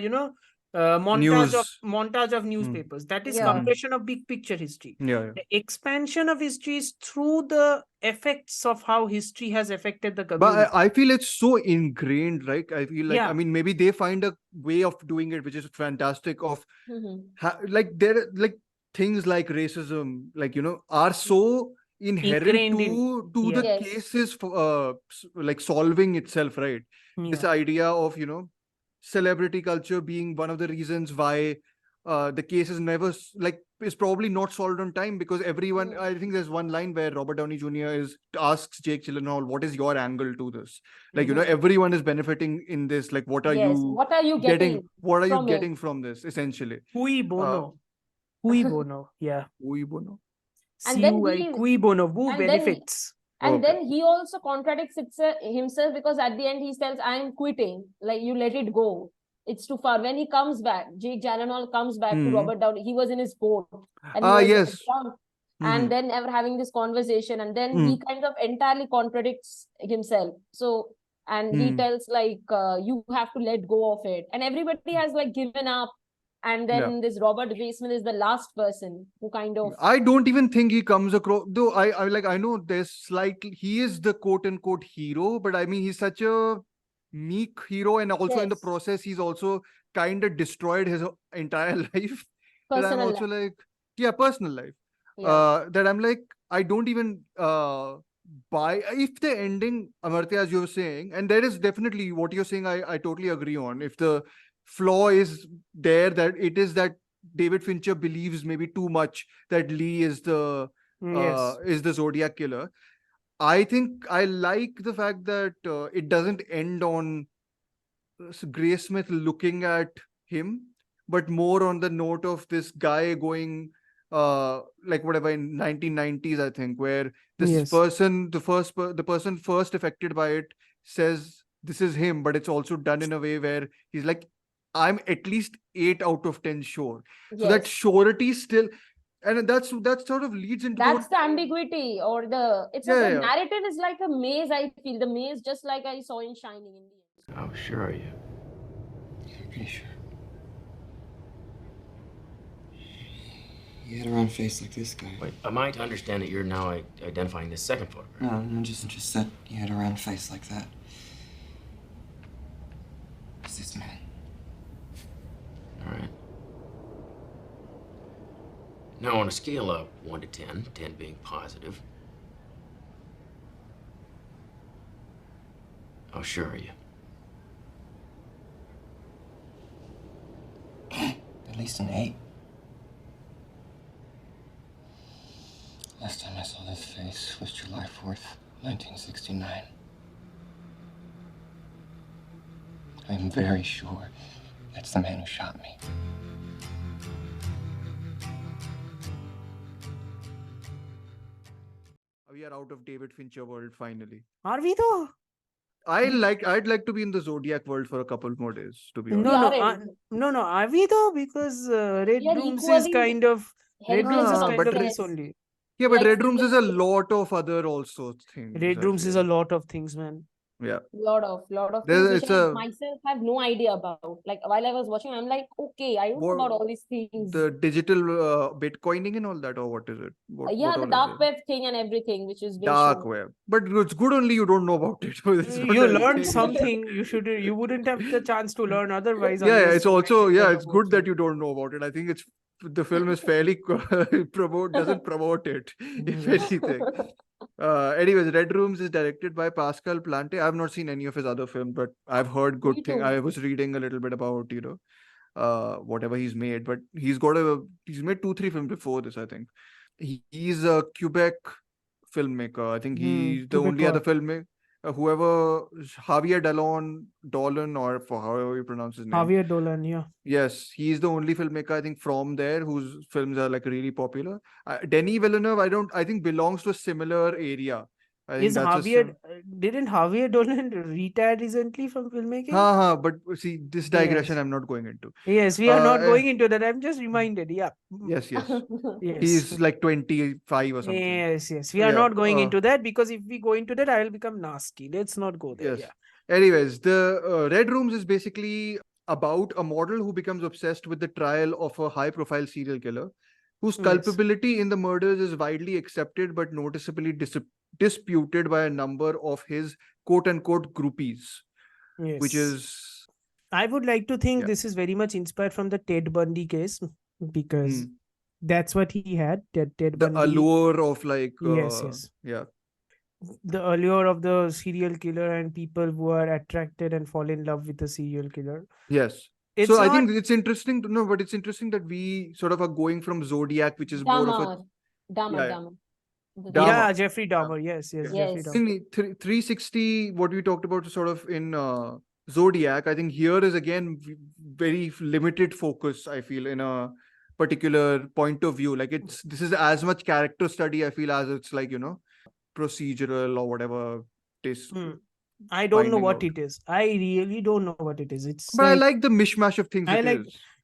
News. montage of Mm. newspapers. That is Yeah. compression of big picture history. Yeah. The expansion of history is through the effects of how history has affected the But community. I feel it's so ingrained, right? I feel like, I Yeah, mean, maybe they find a way of doing it, which is fantastic. Of Hmm. like there, like things like racism, like are so inherent ingrained in, to yeah, the Yes. cases, like solving itself, right? This yeah, idea of celebrity culture being one of the reasons why the case is never like is probably not solved on time, because everyone, Mm. I think there's one line where Robert Downey Jr. is asks Jake Gyllenhaal, what is your angle to this? Like mhm. everyone is benefiting in this, like what are Yes. you What are you getting from it? getting from this, essentially? Cui uh bono, cui bono, yeah. Cui bono. And then CUI, he cui bono, who and then benefits? and Okay. then he also contradicts himself, because at the end he tells, I'm quitting, like you let it go, it's too far. When he comes back, Jake Gyllenhaal comes back to Hmm. Robert Downey, he was in his boat and he was Yes. drunk, Hmm. and then ever having this conversation, and then he kind of entirely contradicts himself. So, and he Hmm. tells like you have to let go of it, and everybody has like given up, and Yeah. then this Robert Baseman is the last person who kind of I don't even think he comes across, though I like, I know there's slightly, he is the quote unquote hero, but I mean he's such a meek hero, and also in the yes, process he's also kind of destroyed his entire life, that I'm personal also life. like, yeah, personal life, Yeah. that I'm like, I don't even buy if the ending, Amartya, as you were saying, and there is definitely what you're saying, I totally agree on. If the flaw is there, that it is that David Fincher believes maybe too much that Lee Yes, is the Zodiac killer. I think I like the fact that it doesn't end on Graysmith looking at him, but more on the note of this guy going like whatever in 1990s, I think, where this yes, person, the person first affected by it, says this is him, but it's also done in a way where he's like, I'm at least 8 out of 10 sure. So that Yes. surety still, and that sort of leads into That's what, the ambiguity, or it's yeah, a, yeah, the yeah. narrative is like a maze. I feel the maze, just like I saw in Shining in the end. How sure are you? Pretty sure. You had a round face like this guy. Wait, am I to understand that you're now identifying this second photograph? No, just that you had a round face like that. It's this man. All right. Now, on a scale of 1 to 10, 10 being positive, how sure are you? At least an 8. Last time I saw this face was July 4th, 1969. I'm very sure that's the man who shot me. We are out of David Fincher world finally. are we though? I'd like to be in the Zodiac world for a couple more days, to be No, We honest. no, are in. no, are we though? Because We are Red Rooms is equally kind of Red Rooms is helpless in kind But of access. this only. yeah, but Like Red Rooms is a seriously, lot of other also things, Red I Rooms is feel. a lot of things, man. Yeah. lot of things There's which it's I a myself have no idea about. Like while I was watching, I'm like, okay, I don't know what about all these things. the digital Bitcoining and all that, or what is it? What Yeah, the all is dark it? web thing and everything, which is being Dark shown. web. But it's good only you don't know about it. It's not You a learned thing which something. You wouldn't have the chance to learn otherwise yeah, unless it's you also, actually yeah, learn it's about good that it. you don't know about it. I think it's the film is fairly doesn't promote it, if Yeah. anything. Anyways, Red Rooms is directed by Pascal Plante. I've not seen any of his other films, but I've heard good Me thing. too. I was reading a little bit about, whatever he's made, but he's made 2-3 films before this, I think. He's a Quebec filmmaker. I think he's the only other Quebecois. filmmaker. whoever Javier Dolan, or for however you pronounce his name. Javier Dolan, yeah. Yes, he's the only filmmaker I think from there whose films are like really popular. Denis Villeneuve, I think belongs to a similar area. I think Is that's Javier, didn't Javier Dolan retire recently from filmmaking? but see, this digression Yes. I'm not going into. Yes, we are not eh, going into that. I'm just reminded. Yeah. Yes, yes. Yes. He's like 25 or something. Yes, yes. We are Yeah, not going into that because if we go into that, I will become nasty. Let's not go there. Yes. Yeah. Anyways, the Red Rooms is basically about a model who becomes obsessed with the trial of a high-profile serial killer whose Yes. culpability in the murders is widely accepted but noticeably disputed by a number of his quote-unquote groupies, which Yes. is I would like to think Yeah. this is very much inspired from the Ted Bundy case because that's what he had. Ted the Bundy. allure of like Yes, yes. yeah. The allure of the serial killer and people who are attracted and fall in love with the serial killer. Yes. It's So I not- think it's interesting to know, but it's interesting that we sort of are going from Zodiac, which is more of a Dahmer. Dahmer. Yeah, Jeffrey Dahmer. Yes, yes, Yeah. Jeffrey Yes. Dahmer. I think 360, what we talked about sort of in Zodiac, I think here is again very limited focus, I feel, in a particular point of view. Like this is as much character study, I feel, as it's like, procedural or whatever taste. I don't know finding what out. it is. I really don't know what it is. It's But I like the mishmash of things.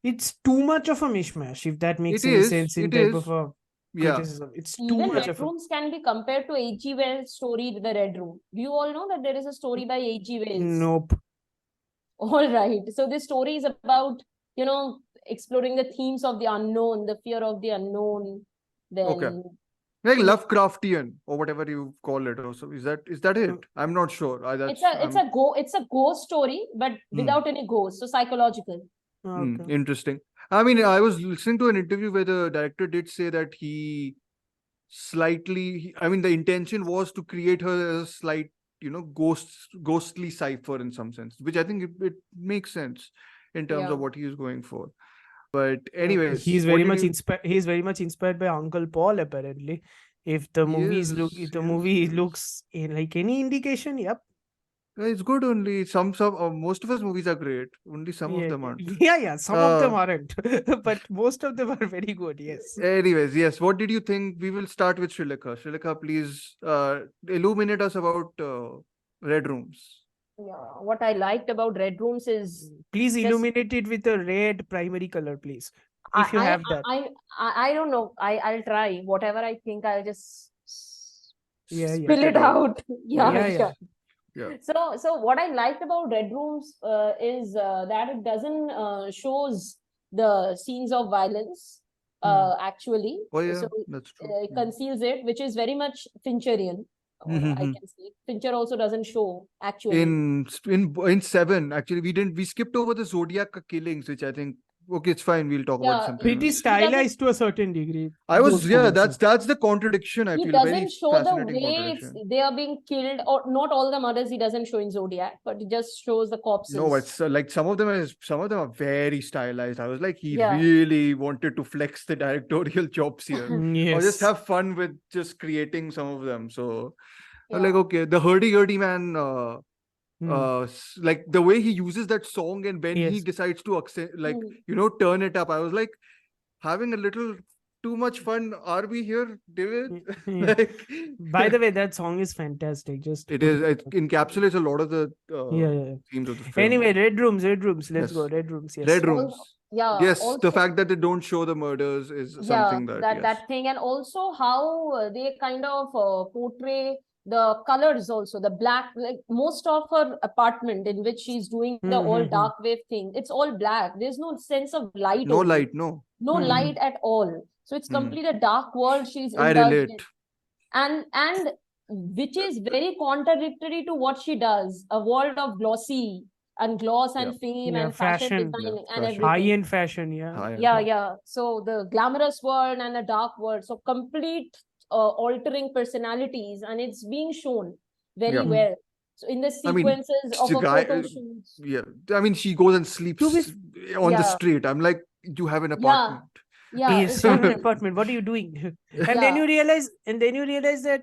it's too much of a mishmash, if that makes It any is, sense in it type is. of a Yeah. criticism. It's too Even much Red of a Rooms can be compared to H.G. Wells' story, The Red Room. Do you all know that there is a story by H.G. Wells? nope. All right. So this story is about, exploring the themes of the unknown, the fear of the unknown. Then Okay. Like Lovecraftian or whatever you call it. Also, is that it? I'm not sure. it's a ghost story, but without any ghost. So psychological. Okay. Interesting. I mean, I was listening to an interview where the director did say that he the intention was to create her as a slight, ghostly cipher in some sense, which I think it makes sense in terms of what he is going for. But anyways, he's very much inspired. He's very much inspired by Uncle Paul, apparently. If the movie looks like any indication, yep. It's good only. Most of his movies are great. Only some of them aren't. Yeah. Some of them aren't, but most of them are very good. Yes. Anyways, yes. What did you think? We will start with Srilekha. Srilekha, please illuminate us about Red Rooms. Yeah. What I liked about Red Rooms is please illuminate it with a red primary color, please. If you have that. I don't know. I'll try. Whatever I think, I'll just spill it out. Yeah. So what I liked about Red Rooms is that it doesn't shows the scenes of violence actually. Oh yeah, so that's true. It conceals it, which is very much Fincherian. I can see Fincher also doesn't show actually. In Se7en, actually, we skipped over the Zodiac killings, which I think it's fine. We'll talk about something. Pretty stylized to a certain degree. That's the contradiction. I he feel doesn't show the fascinating way they are being killed, or not all the murders he doesn't show in Zodiac, but he just shows the corpses. No, it's like some of them are very stylized. I was like, he really wanted to flex the directorial chops here, or just have fun with just creating some of them. So, I'm like, okay, the hurdy-gurdy man. Like the way he uses that song and when he decides to turn it up, I was like having a little too much fun. Are we here, David? By the way, that song is fantastic. It encapsulates a lot of the themes of the film. Anyway, Red Rooms. Let's go. Red Rooms. Yes. Red Rooms. Yes, also, the fact that they don't show the murders is something that thing, and also how they kind of portray the colors also, the black, like most of her apartment in which she's doing the all dark wave thing, it's all black. There's no sense of light. No light, no light at all. So it's complete a dark world she's I relate. In. And which is very contradictory to what she does. A world of glossy and gloss and fame and fashion design and everything. High-end fashion, So the glamorous world and the dark world. So complete altering personalities, and it's being shown very well. So in the sequences of a photo shoots. Yeah, I mean, she goes and sleeps on the street. I'm like, you have an apartment. Yes, you have an apartment. What are you doing? And then you realize that,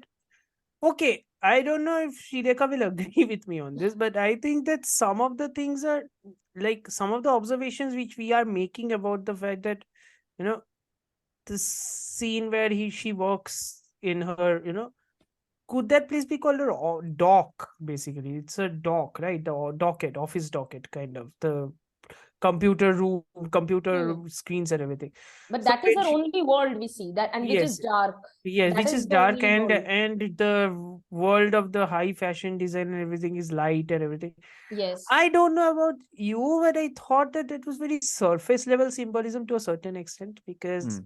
okay, I don't know if Srilekha will agree with me on this, but I think that some of the things are like some of the observations which we are making about the fact that, you know, the scene where she works in her, could that place be called a dock? Basically, it's a dock, right? The docket, office docket, kind of the computer room, computer Hmm. screens and everything. But So that is when our she, only world we see, that, and which is yes, dark. yes, That which is is the dark, only and world. the world of the high fashion design and everything is light and everything. Yes. I don't know about you, but I thought that it was very surface level symbolism to a certain extent, because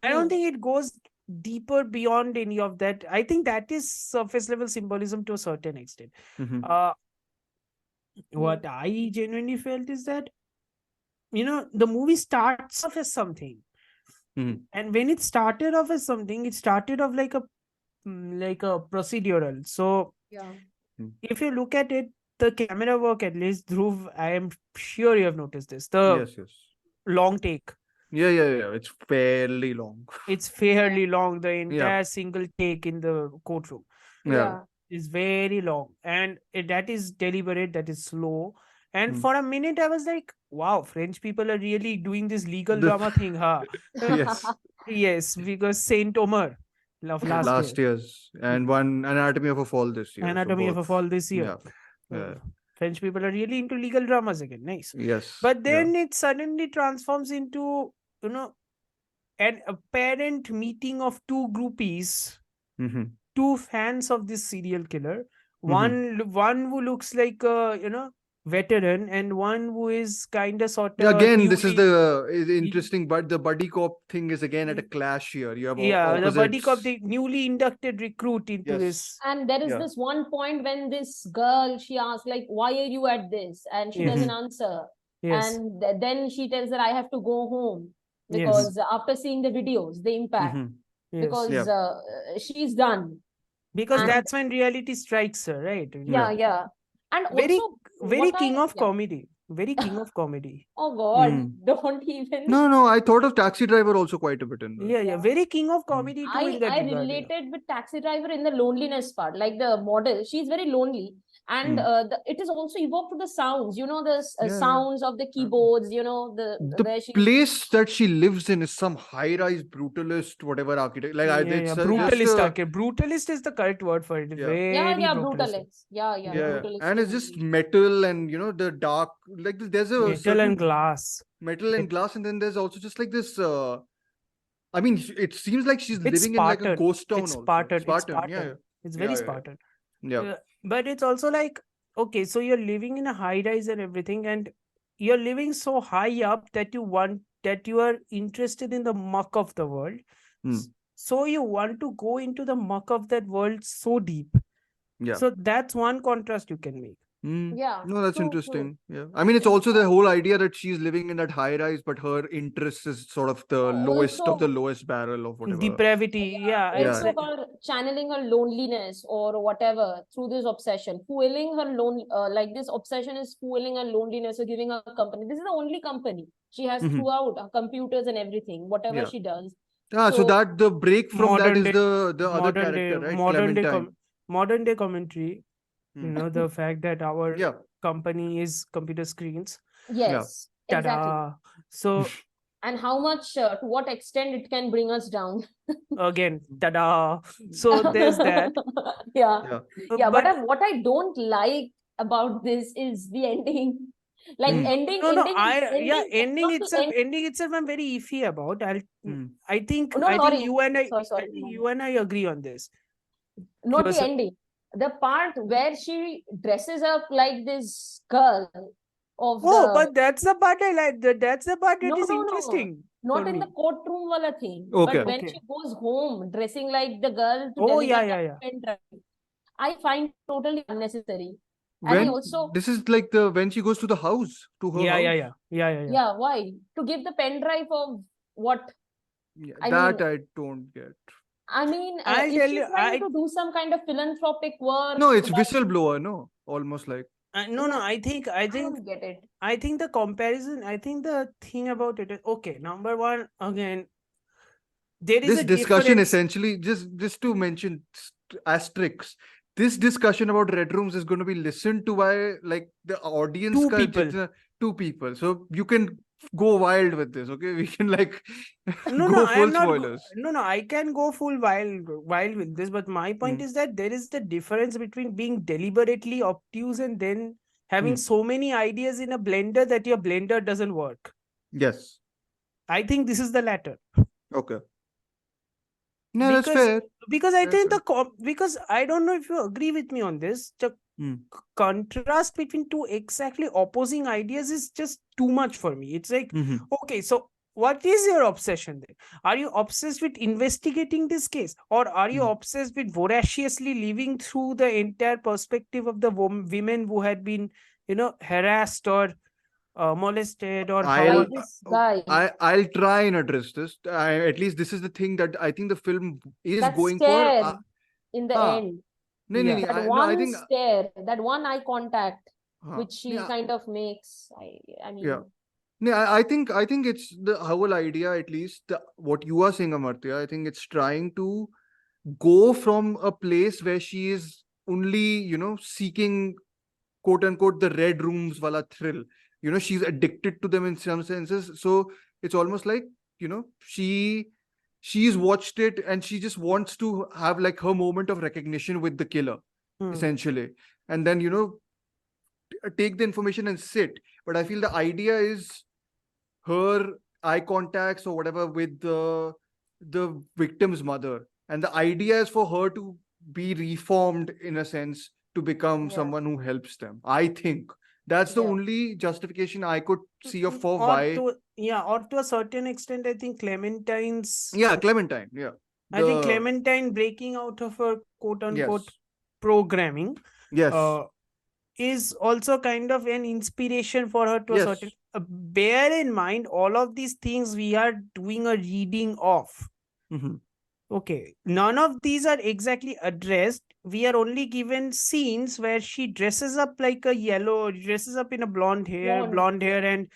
I don't Hmm. think it goes deeper beyond any of that. I think that is surface level symbolism to a certain extent. Mhm. Uh, Hmm. what I genuinely felt is that, the movie starts off as something, Mhm. and when it started off as something, it started off like a procedural. So Yeah. if you look at it, the camera work, at least Dhruv, I am sure you have noticed this. The Yes, yes. long take, Yeah. It's fairly long. it's fairly long. The Yeah, entire single take in the courtroom yeah. Yeah. is very long, and that is deliberate, that is slow. And Mm. for a minute I was like, wow, French people are really doing this legal This, drama thing, huh? yes, Yes, because Saint Omer of last year, last year's and one Anatomy of a Fall this year. So Anatomy of a both. Fall this year. Yeah, yeah. French people are really into legal dramas again. Nice. Yes, But yeah. then it suddenly transforms into, you know, an apparent meeting of two groupies, Mm-hmm. two fans of this serial killer. Mm-hmm. One who looks like a, veteran, and one who is kind of sort Yeah, of again, this is newly. the interesting, but the buddy cop thing is again at a clash here. You have Yeah, the buddy cop, opposites. the newly inducted recruit into Yes. this. And there is Yeah. this one point when this girl, she asks like, why are you at this? And she Yes. doesn't Mhm. answer. Yes. And then she tells her, I have to go home, Yes. because after seeing the videos, the impact, Mhm. Yes. because Yeah. she's done. Because And that's when reality strikes her, right? yeah, Yeah. yeah. And Very, also very what king of yeah. comedy. Very king of comedy. Oh God, Mm. don't even. No. I thought of Taxi Driver also quite a bit in that. Yeah, yeah. Yeah. Very king of Mm. comedy too in that I regard. related with Taxi Driver in the loneliness part, like the model. She's very lonely, and Mm. it is also evoked to the sounds. You know, the Yeah. sounds of the Uh, keyboards. You know, the the where she. place that she lives in is some high-rise brutalist, whatever architect. Like Yeah, yeah. it's Yeah, just Brutalist. Okay. Brutalist is the correct word for it. yeah, Very brutalist. brutalist. Yeah, Yeah. brutalist and it's just movie. metal and the dark. Like there's a Metal and certain glass. metal and glass, and then there's also just like this. I mean, it seems like she's It's living in like a Spartan. ghost town It's also. Spartan. It's Spartan, yeah, Spartan. It's yeah, very yeah, Spartan. yeah. Yeah. But it's also like, okay, so you're living in a high rise and everything, and you're living so high up that you are interested in the muck of the world. Mm. So you want to go into the muck of that world so deep. Yeah. So that's one contrast you can make. Mm. Yeah, No, that's true. interesting. Yeah. I mean, it's also the whole idea that she's living in that high rise, but her interest is sort of the lowest of the Also, lowest barrel of whatever. Depravity, yeah, it's Yeah. also like, her channeling her loneliness or whatever through this obsession, fueling her like this obsession is fueling her loneliness or giving her company. This is the only company she has Mhm. throughout her computers and everything, whatever Yeah. she does. So So that the break from that modern is day, the other character, right? Clementine. modern day commentary. Mm. The fact that our Yeah. company is computer screens. Yeah. yes, exactly. Ta-da! So And how much, to what extent it can bring us down. again, ta-da! So there's that. Yeah, Yeah. yeah. But But what I don't like about this is the ending. Like Mm. ending, no, not the end. ending itself, I'm very iffy about. Mm. I think, No, sorry, you and I, sorry. you and I agree on this. Not Yes, the ending. The part where she dresses up like this girl of oh, the. but that's the part I like. That's the part that No, is no, no. interesting for Not in the me. courtroom wala thing. Okay. But when Okay. she goes home dressing like the girl to Oh, deliver yeah. that pen drive, I find totally unnecessary. And I When also, this is like when she goes to the house, to her house. yeah, why? To give the pen drive of what? Yeah, I that mean, I don't get. I'll if tell she's you, trying to do some kind of philanthropic work, No, it's by, whistleblower, no? Almost like. no, yeah, I think I don't get it. the comparison, I think the thing about it is, okay, number one, again, there is This a discussion difference. essentially, just to mention asterisks, this discussion about red rooms is going to be listened to by like the audience Two ka people. two people. So you can go wild with this. Okay, we can like No, go I am full not. spoilers. No, I can go full wild with this. But my point Hmm. is that there is the difference between being deliberately obtuse and then having Hmm. so many ideas in a blender that your blender doesn't work. Yes. I think this is the latter. Okay. No, that's because fair. because I That's think fair. because I don't know if you agree with me on this. The Hmm. contrast between two exactly opposing ideas is just too much for me. It's like, Mhm. okay, so what is your obsession then? Are you obsessed with investigating this case, or are you Hmm. obsessed with voraciously living through the entire perspective of the women who had been, harassed or molested or By I'll however? this guy. I'll try and address this. At least this is the thing that I think the film is That going for. stare in the Huh. end. No, Yeah. That no, I one think. stare, that one eye contact, which she Yeah, kind of makes. I mean, yeah. No, I think it's the whole idea, at least what you are saying, Amartya. I think it's trying to go from a place where she is only, seeking quote unquote the red rooms wala thrill. She's addicted to them in some senses. So it's almost like, she's watched it and she just wants to have like her moment of recognition with the killer, Hmm. essentially. And then, take the information and sit. But I feel the idea is her eye contacts or whatever with the victim's mother, and the idea is for her to be reformed in a sense to become yeah, someone who helps them. I think that's the yeah. only justification I could see of for Or why. to a certain extent, I think Clementine's Yeah, Clementine. Yeah, I think the Clementine breaking out of her quote unquote yes, programming yes, uh, is also kind of an inspiration for her to a certain. yes. Bear in mind, all of these things we are doing a reading of. Mhm. Okay, none of these are exactly addressed. We are only given scenes where she dresses up like a yellow, dresses up in a Blonde. blonde hair, and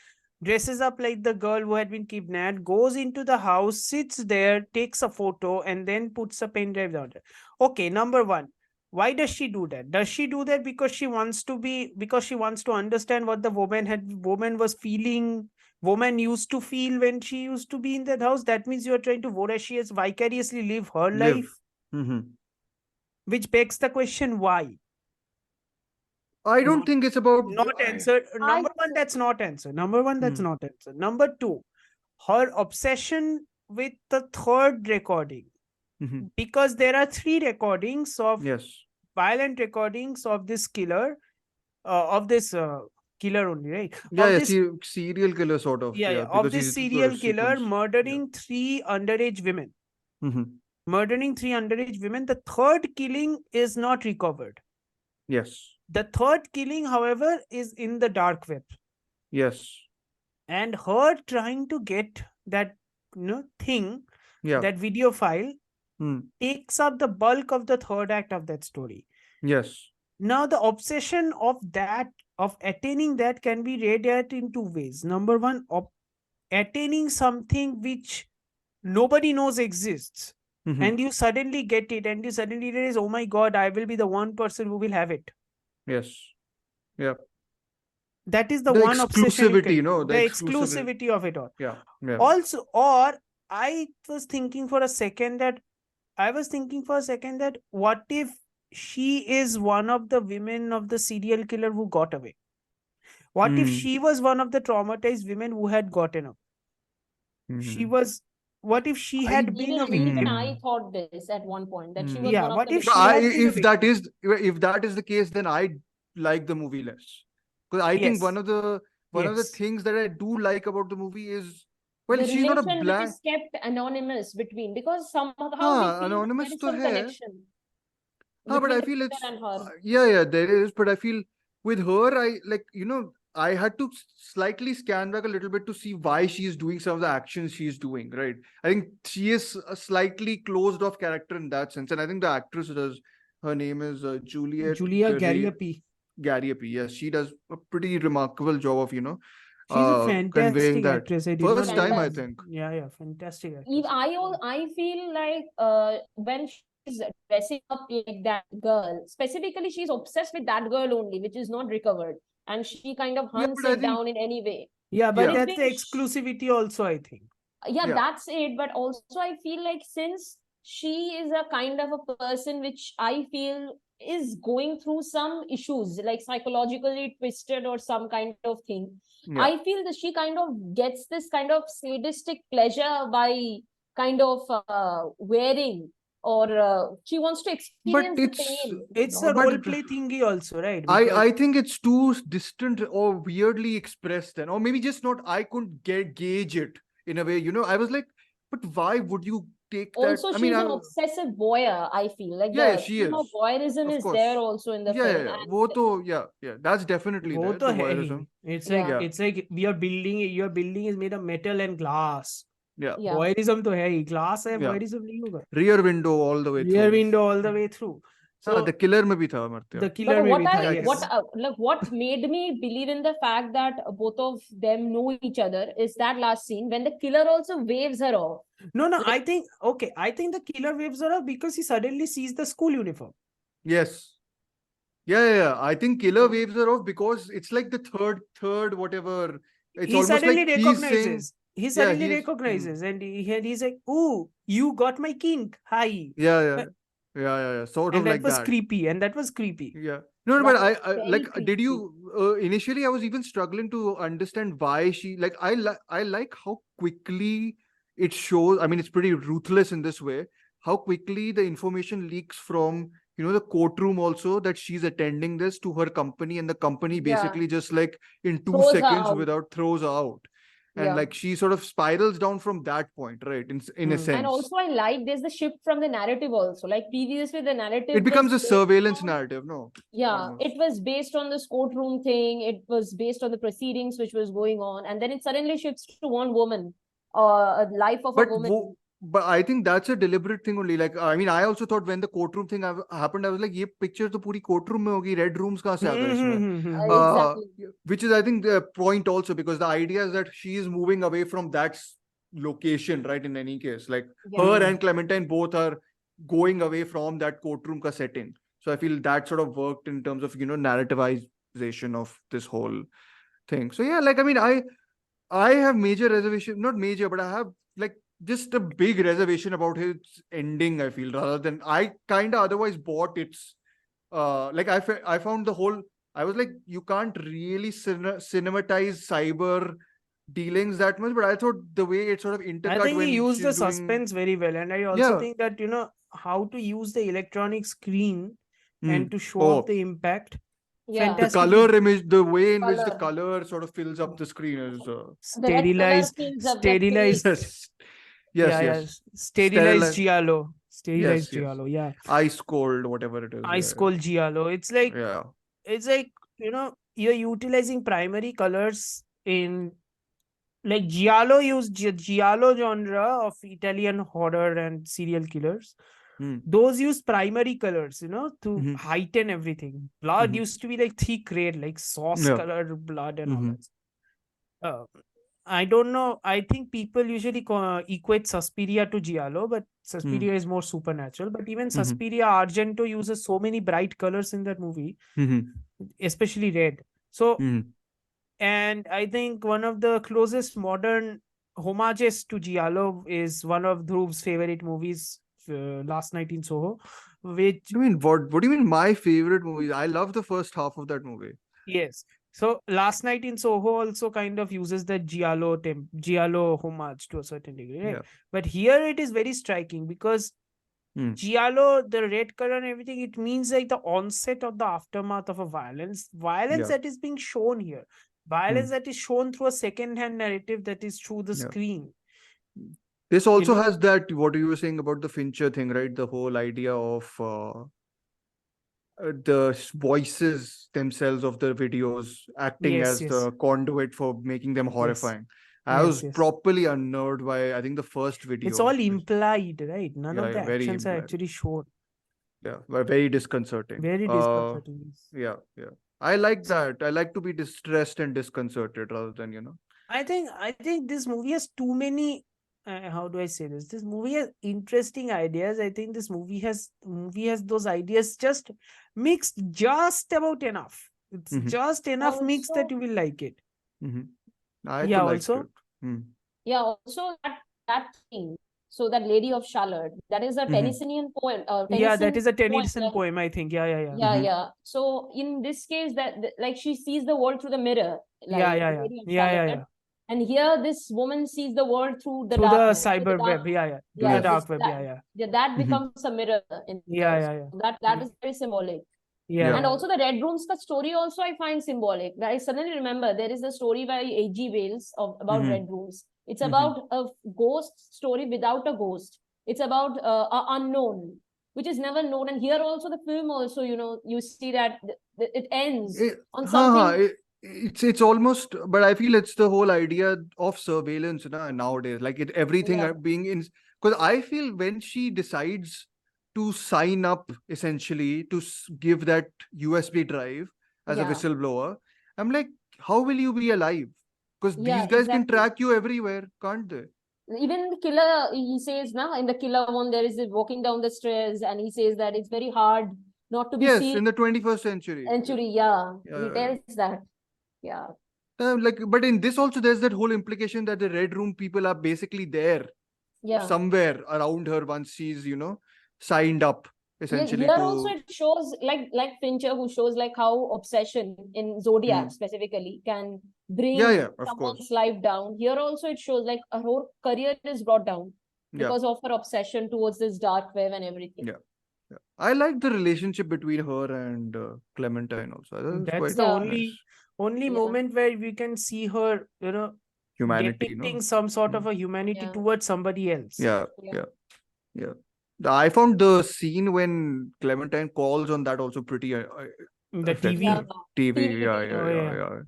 dresses up like the girl who had been kidnapped, goes into the house, sits there, takes a photo, and then puts a pen drive down there. Okay, number one, why does she do that? Does she do that because she wants to understand what the woman was feeling, woman used to feel when she used to be in that house? That means you are trying to vicariously live her Live. life, Mhm. which begs the question why. I don't Not think it's about. not answered. I Number one, that's not answer. Number one, that's Hmm. not answer. Number two, her obsession with the third recording, Mhm. because there are three recordings of Yes. violent recordings of this killer, of this killer only, right? Yeah, Of yeah. this, Serial killer sort of. yeah, Yeah, of because this he's sort of serial killer sequenced. Yeah. murdering three underage women. Mhm. Murdering three underage women. The third killing is not recovered. Yes. The third killing, however, is in the dark web. Yes. And her trying to get that thing, Yeah. that video file, Hmm. takes up the bulk of the third act of that story. Yes. Now, the obsession of attaining that can be read at in two ways. Number one, attaining something which nobody knows exists, Mhm. and you suddenly get it, and you suddenly realize, oh my god, I will be the one person who will have it. Yes. Yeah. That is the The one obsession you exclusivity, can do. no, the The exclusivity. exclusivity of it all. Yeah. Yeah. Also, or I was thinking for a second that what if she is one of the women of the serial killer who got away? What if Hmm. she was one of the traumatized women who had gotten up? She Mhm. was. What if she I. had been a Even victim? I thought this at one point, that she Hmm. was Yeah. one of What the if No, she victims. had been a victim? if that is the case, then I like the movie less. Because I think Yes. one of the Yes. things that I do like about the movie is, well, The she's not a relation which black. is kept anonymous between, because somehow we feel there Anonymous is to some hai. connection But between I the feel killer it's and her. yeah, there is. But I feel with her, I like, I had to slightly scan back a little bit to see why she's doing some of the actions she's doing. Right? I think she is a slightly closed off character in that sense, and I think the actress does. Her name is Juliet Julia Gariapi. Gariapi. Yes, she does a pretty remarkable job of She's a conveying fantastic that. actress. I did not First know time, I that. Fantastic. think. Yeah, fantastic Eve, actress. I feel like when dressing up like that girl. Specifically, she's obsessed with that girl only, which is not recovered. And she kind of Yeah, hunts but I it think down in any way. Yeah, But but yeah, it's that's the being exclusivity also, I think. yeah, yeah, that's it. But also I feel like since she is a kind of a person which I feel is going through some issues like psychologically twisted or some kind of thing, yeah. I feel that she kind of gets this kind of sadistic pleasure by kind of wearing, or she wants to But experience the it's pain. It's no, a but role play thingy also, right? Because I think it's too distant or weirdly expressed then, or maybe just not. I couldn't gauge it in a way. I was like, but why would you take that? Also, I mean, she's an obsessive voyeur, I feel like yeah, the she theme of is, voyeurism of is course. there also in the Yeah, yeah, film. yeah. And Yeah. That's definitely वो there. तो The है ही. voyeurism. It's like yeah, Yeah, it's like your building is made of metal and glass. yeah, yeah. Voyeurism तो है ही. Glass है, yeah. voyeurism नहीं होगा. Rear window all the way Rear through. window all the way through. हाँ, So the killer में भी था Amartya. the killer But में what भी था, I yes. what made me believe in the fact that both of them know each other is that last scene when the killer also waves her off. No, Like, I think the killer waves her up because he suddenly sees the school uniform. Yes. Yeah. I think killer waves her off because it's like the third whatever. It's He almost suddenly like he's saying, recognizes. He he's. recognizes, and he's like, "Ooh, you got my kink, hi." Yeah. Sort of And that like was that. creepy. And that was creepy. Yeah. No, that but was I very like. Did creepy. you initially? I was even struggling to understand why she like. I like how quickly it shows. I mean, it's pretty ruthless in this way. How quickly the information leaks from the courtroom also that she's attending this to her company, and the company Yeah, basically just like in two throws her seconds out. without throws her out, and Yeah. like she sort of spirals down from that point, right? In a Hmm. sense, And also I like there's the shift from the narrative also. Like previously the narrative it becomes a was based surveillance on, narrative. No, yeah, almost. it was based on this courtroom thing. It was based on the proceedings which was going on, and then it suddenly shifts to one woman, a life of a But woman. but I think that's a deliberate thing only. Like, I mean, I also thought when the courtroom thing happened, I was like, ये picture तो पूरी courtroom में होगी, red rooms कहाँ से आ गए इसमें? Exactly. Which is, I think, the point also, because the idea is that she is moving away from that location, right? In any case, like her and Clementine both are going away from that courtroom ka setting. So I feel that sort of worked in terms of narrativization of this whole thing. So yeah, like I mean, I have major reservation, not major, but I have like just a big reservation about his ending, I feel, rather than I kind of otherwise bought its like I found the whole, I was like, you can't really cinematize cyber dealings that much, but I thought the way it sort of intercut I think when he used the she's doing, suspense very well, and I also yeah. think that how to use the electronic screen Hmm. and to show Oh. off the impact. Yeah. The Fantastic. color image, the way in which the Color. color sort of fills up the screen is The red color fills up the sterilized. face. yes. Sterilized Sterilized. giallo. Sterilized Yes. giallo, yeah. Ice cold, whatever it is. Ice cold giallo. It's like Yeah. you're utilizing primary colors in like giallo giallo genre of Italian horror and serial killers. Those use primary colors, to heighten everything. Blood used to be like thick red, like sauce colored blood and all that. I don't know. I think people usually equate Suspiria to Giallo, but Suspiria is more supernatural. But even Suspiria, Argento uses so many bright colors in that movie, especially red. So, and I think one of the closest modern homages to Giallo is one of Dhruv's favorite movies, Last Night in Soho, which... I mean, what do you mean my favorite movie? I love the first half of that movie. Yes. So Last Night in Soho also kind of uses the Giallo homage to a certain degree, right? Yeah. But here it is very striking because Giallo, the red color and everything, it means like the onset of the aftermath of a violence that is being shown here. Violence that is shown through a second-hand narrative that is through the screen. This also has that, what you were saying about the Fincher thing, right? The whole idea of the voices themselves of the videos acting as the conduit for making them horrifying. I was properly unnerved by, I think, the first video. It's all implied, right? None of the actions are actually shown. Yeah, very disconcerting. Very disconcerting. Yeah. I like that. I like to be distressed and disconcerted rather than, I think this movie has too many how do I say this? This movie has interesting ideas. I think this movie has those ideas just mixed just about enough. It's Mhm. just enough mix that Also, you will like it. Mhm. I Yeah, too liked also. it. Hmm. yeah, also that thing. So that Lady of Charlotte, that is a Mhm. Tennysonian poem. Yeah, that is a Poem. Tennyson poem, I think. Yeah. Yeah, Mhm. yeah. So in this case, like she sees the world through the mirror, Yeah, like yeah, yeah. Lady of Yeah, yeah, Charlotte. yeah. And here, this woman sees the world through the Through the darkness, through the cyber dark. web. Yeah. Through the Yeah, Yes. dark web. Yeah. that Mhm. becomes a mirror in Yeah, this. yeah, yeah. That is very symbolic. Yeah. And also the Red Room's story also I find symbolic. I suddenly remember there is a story by A.G. Wells about Mhm. Red Rooms. It's Mhm. about a ghost story without a ghost. It's about a unknown, which is never known. And here also the film also, you see that it ends on something. It's almost, but I feel it's the whole idea of surveillance nowadays. Like everything Yeah, being in, because I feel when she decides to sign up essentially to give that USB drive as a yeah, whistleblower, I'm like, how will you be alive? Because yeah, these guys can exactly. track you everywhere, can't they? Even the killer, he says now in the killer one, there is a walking down the stairs, and he says that it's very hard not to be Yes, seen. in the 21st century. Century, yeah, he Yeah. tells that. Yeah, But in this also, there's that whole implication that the Red Room people are basically there yeah. somewhere around her once she's, signed up essentially Here also to. it shows like Fincher, who shows like how obsession in Zodiac Mhm. specifically can Yeah, bring yeah, of course. someone's life down. Here also it shows like her whole career is brought down Yeah, because of her obsession towards this dark web and everything. yeah, yeah. I like the relationship between her and Clementine also. I thought it was That's quite the Yeah, nice. only yeah, moment where we can see her, Humanity, depicting some sort Mm. of a humanity yeah, towards somebody else. Yeah, yeah. yeah, yeah. I found the scene when Clementine calls on that also pretty The Yeah, effective. TV. TV, yeah, TV. yeah, Oh yeah, yeah. yeah.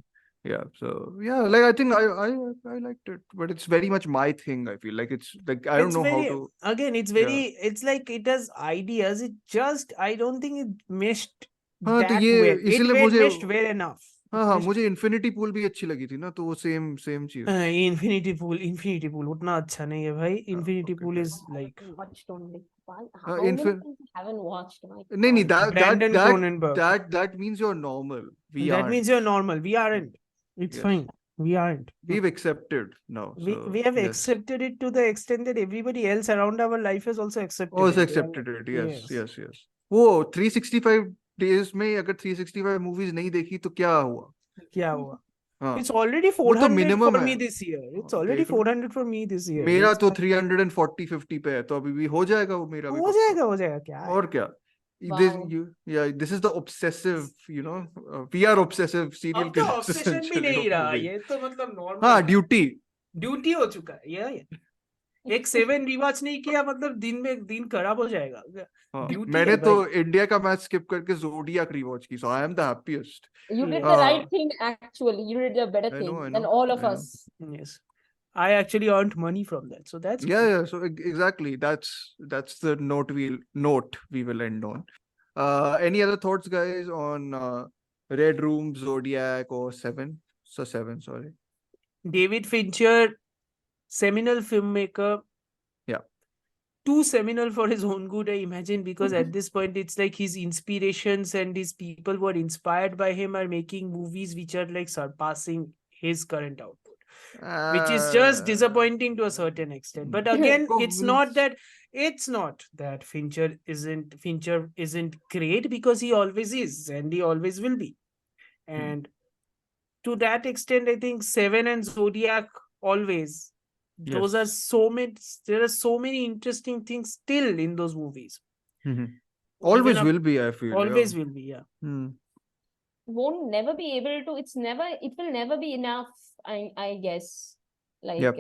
Yeah, so yeah, like I think I liked it, but it's very much my thing. I feel like it's like I don't It's know how very to. again, Yeah. it's like it has ideas. It just I don't think it meshed हाँ तो that ये well. It इसीलिए went मुझे meshed well enough. It हाँ meshed मुझे infinity pool भी अच्छी लगी थी ना तो वो सेम चीज. इन्फिनिटी पूल उतना अच्छा नहीं है भाई. Infinity Okay, pool okay. Is like Watched only. How many Infin things I haven't watched? My नहीं God. Brandon Cronenberg. that means you're normal. We That aren't. means you're normal. We aren't. It's Yes, fine. We aren't. we've accepted now. So We have yes, accepted it to the extent that everybody else around our life has also accepted also it. They are accepted like, it. Yes, yes. yes, yes. वो 365 days में अगर 365 movies नहीं देखी तो क्या हुआ? क्या हुआ? हाँ It's already वो तो 400 for minimum me है. this year. It's हाँ, already देख लो. 400 for me this year. मेरा It's तो fine. 340-50 पे है तो अभी भी हो जाएगा वो मेरा भी पक्का. हो जाएगा क्या है? और क्या? Wow. This is the obsessive, we are obsessive serial अब तो killers ऑब्सेशन भी essentially नहीं of रहा. movies. ये तो मतलब नॉर्मल हाँ, है. ड्यूटी. ड्यूटी हो चुका है. ये एक 7 रिवॉच नहीं किया मतलब दिन खराब हो जाएगा. हाँ, ड्यूटी मैंने है तो भाई. इंडिया का मैच स्किप करके जोडियाक रिवॉच की, so I am the happiest. You did Yes. the right thing, actually. You did a better I thing know, than all of I know. us. Yes. I actually earned money from that. So that's Yeah, good. yeah. So exactly, that's the note we will end on. Any other thoughts, guys, on Red Room, Zodiac, or Seven? So Seven, sorry. David Fincher, seminal filmmaker. Yeah. Too seminal for his own good, I imagine, because at this point it's like his inspirations and his people who are inspired by him are making movies which are like surpassing his current output, which is just disappointing to a certain extent. But again, it's not that Fincher isn't great, because he always is and he always will be. And to that extent, I think Se7en and Zodiac always. Those are there are so many interesting things still in those movies. Always Even will be, I feel. always will be, yeah. Won't never be able to. It will never be enough. I guess. Like Yep.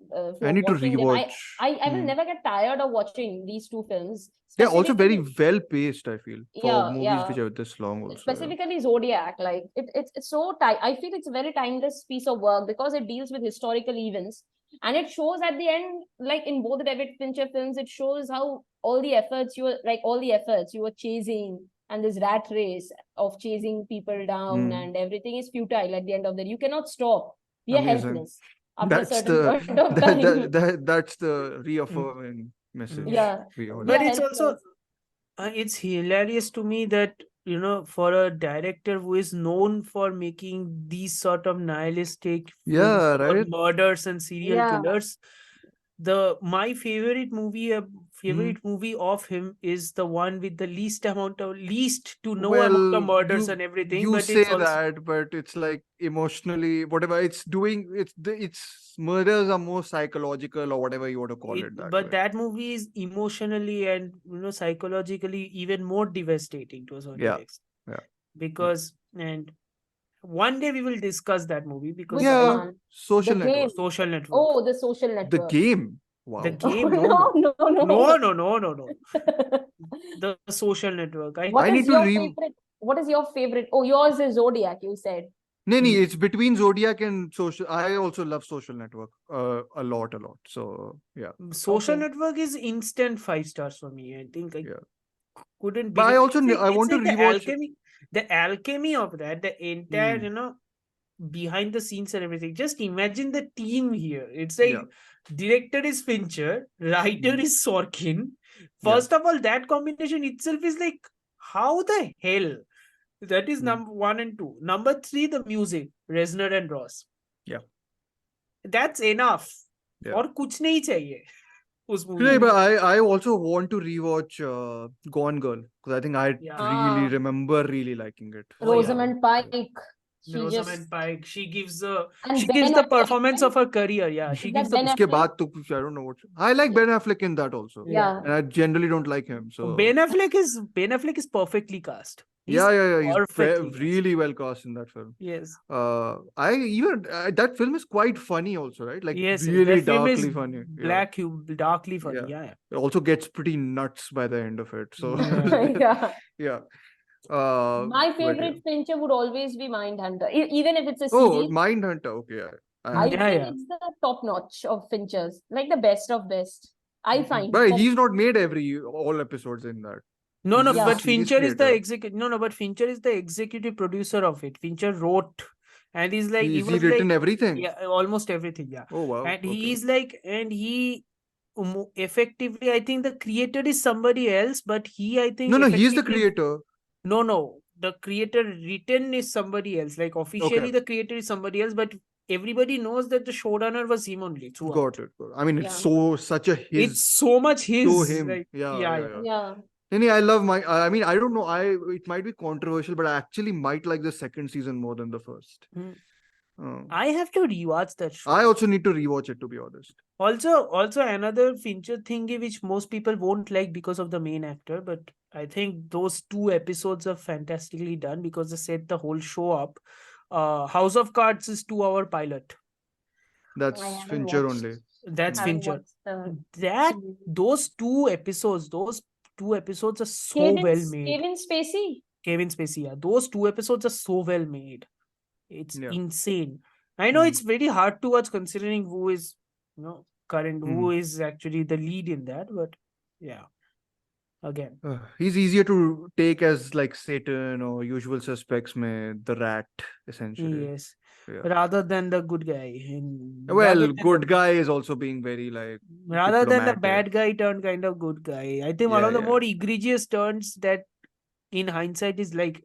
for I need to watching them. rewatch. I will never get tired of watching these two films. They're also very Specifically- well paced, I feel, for Yeah, movies yeah. which are this long also. Specifically Zodiac, like it's so I feel it's a very timeless piece of work because it deals with historical events, and it shows at the end, like in both the David Fincher films, it shows how all the efforts you were chasing, and this rat race of chasing people down, and everything is futile at the end of the day. You cannot stop. We are Amazing. helpless. after a That's certain the point of time. that's the reaffirming message Yeah. we all But Yeah, need. it's helpful. also it's hilarious to me that for a director who is known for making these sort of nihilistic films Yeah, about right. murders and serial Yeah. killers, my favorite movie of him is the one with the least to no amount of Well, murders you and everything, you but say it's also that, but it's like emotionally, whatever it's doing, it's murders are more psychological or whatever you want to call it that but way. that movie is emotionally and psychologically even more devastating to a certain Yeah, extent, yeah, because and one day we will discuss that movie because Which I yeah. one? Social The game. Network, Social Network. Oh, the social the network. game. The Wow. game, No, no, no, no. no, no, no, no. The Social Network. What I is need to your re. favorite? What is your favorite? Oh, yours is Zodiac, you said. No, Mm, it's between Zodiac and Social. I also love Social Network a lot, a lot. So yeah, Social Okay. Network is instant 5 stars for me. I think I yeah. couldn't But I believe also I it's want to like rewatch. the alchemy of that, the entire Hmm. behind the scenes and everything. Just imagine the team here. It's like Yeah, director is Fincher, writer hmm, is Sorkin. yeah, First of all, that combination itself is like, how the hell? That is hmm, number one and two. Number three, the music, Reznor and Ross. yeah, That's enough. yeah. और कुछ नहीं चाहिए उस movie Hey, में. but I also want to rewatch Gone Girl because I think I Yeah. really Ah, remember really liking it. Oh yeah. Rosamund Pike. She Rosamund just Pike. She gives and Ben the Affleck, performance right? of her career. Yeah, she Is gives that the Ben Uske Affleck? baad to I don't know what I like Yeah. Ben Affleck in that also, yeah. Yeah. and I generally don't like him. So Ben Affleck is perfectly cast. He's yeah, he's perfectly cast. really well cast in that film. Yes. I even that film is quite funny also, right? Like Yes. really That film is darkly funny. Yeah, darkly funny. yeah. Yeah. It also gets pretty nuts by the end of it. So Yeah. Yeah. yeah. My But yeah. favorite Fincher would always be Mindhunter, even if it's a Oh, series. Mindhunter. Okay, I I have. Yeah. think Yeah. it's the top notch of Fincher's, like the best of best. I find But for he's not made all episodes in that. No, He's no, just a yeah. but series Fincher is the creator. executive. No, but Fincher is the executive producer of it. Fincher wrote, and he's like, he Is he was like, written everything? yeah, almost everything. Yeah, Oh wow. and Okay. he's like, and he effectively, I think the creator is somebody else, but I think No, he's the effectively, creator. no, the creator written is somebody else. Like officially, Okay. the creator is somebody else, but everybody knows that the showrunner was him only throughout. Got it. I mean, it's Yeah. such a his. It's so much So his. him. Like, Yeah. Yeah. I love I mean, I don't know. It might be controversial, but I actually might like the second season more than the first. Mm. Uh, I have to rewatch that show. I also need to rewatch it, to be honest. Also another Fincher thingy which most people won't like because of the main actor, but I think those 2 episodes are fantastically done because they set the whole show up. House of Cards is 2-hour pilot. That's I haven't Fincher watched. only. That's Haven't Fincher. watched the That series. those 2 episodes are so well made. Kevin Spacey. Kevin Spacey, yeah. Those 2 episodes are so well made. It's Yeah. insane. I know it's very hard to watch considering who is, who is actually the lead in that, but yeah. Again. He's easier to take as like Se7en or Usual Suspects mein the rat, essentially. Yes. Yeah. Rather than the good guy. Well, good guy is also being very like rather than the diplomatic. bad guy turned kind of good guy. I think one of the more egregious turns that in hindsight is like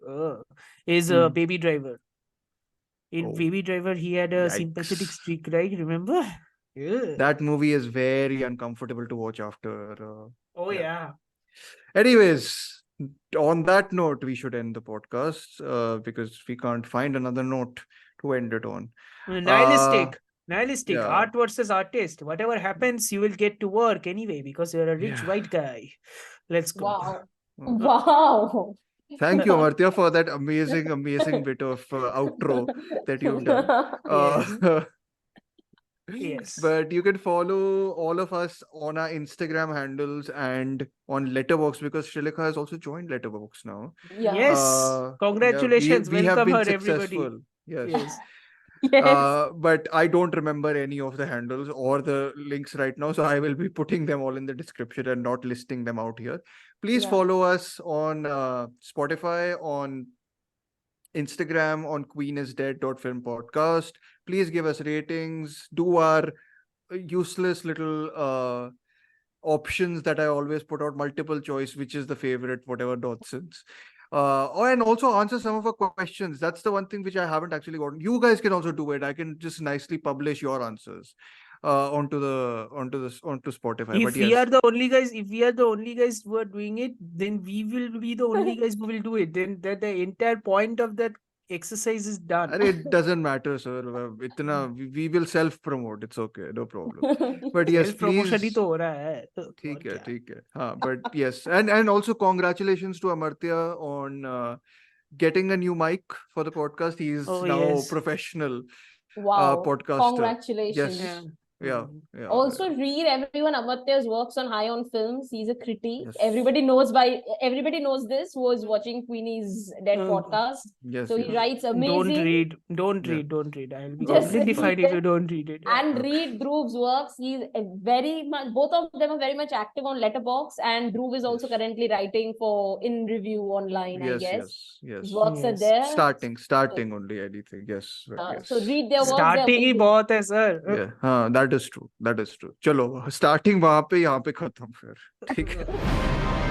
Baby Driver. In Baby Driver, he had a sympathetic streak, right? Remember? Yeah. That movie is very uncomfortable to watch after. Yeah. Anyways, on that note, we should end the podcast because we can't find another note to end it on. Nihilistic. Yeah. Art versus artist. Whatever happens, you will get to work anyway because you're a rich white guy. Let's go. Wow. Wow. Thank you, Amartya, for that amazing bit of outro that you've done. Yes. But you can follow all of us on our Instagram handles and on Letterboxd because Srilekha has also joined Letterboxd now. Yeah. Yes. Congratulations. We have Welcome been her, successful. everybody. Yes. Yes. But I don't remember any of the handles or the links right now, so I will be putting them all in the description and not listing them out here. Please follow us on Spotify, on Instagram on queenisdead.filmpodcast. Please give us ratings. Do our useless little options that I always put out, multiple choice, which is the favorite, whatever nonsense. And also answer some of our questions. That's the one thing which I haven't actually gotten. You guys can also do it. I can just nicely publish your answers onto Spotify. If But we yes, are the only guys, if we are the only guys who are doing it, then we will be the only guys who will do it. Then the entire point of that exercise is done. it doesn't matter, sir. We will self-promote. It's okay, no problem. But yes, Self promotion he please. तो हो रहा है तो और ठीक है, क्या? ठीक है. But yes, and also congratulations to Amartya on getting a new mic for the podcast. He's Oh, now yes. professional Wow. podcaster. Congratulations. Yes. Yeah. Yeah. Also read everyone Amartya's works on High on Films. He's a critic. Yes. Everybody knows this who was watching Queenie's Dead podcast. Yes. So he yes. writes amazing. Don't Yeah. read. I'll be Just completely read fine if it. you don't read it. Yeah. And read Dhruv's works. He's very much, both of them are very much active on Letterboxd, and Dhruv is also Yes. currently writing for In Review online, I Yes. guess. Yes. His Yes. works are Yes. there. Starting only anything. Yes. Yes. So read their works. they're Starting he amazing. बहुत है sir. Yeah. That is true. That is true. चलो starting वहाँ पे यहाँ पे खत्म फिर ठीक है.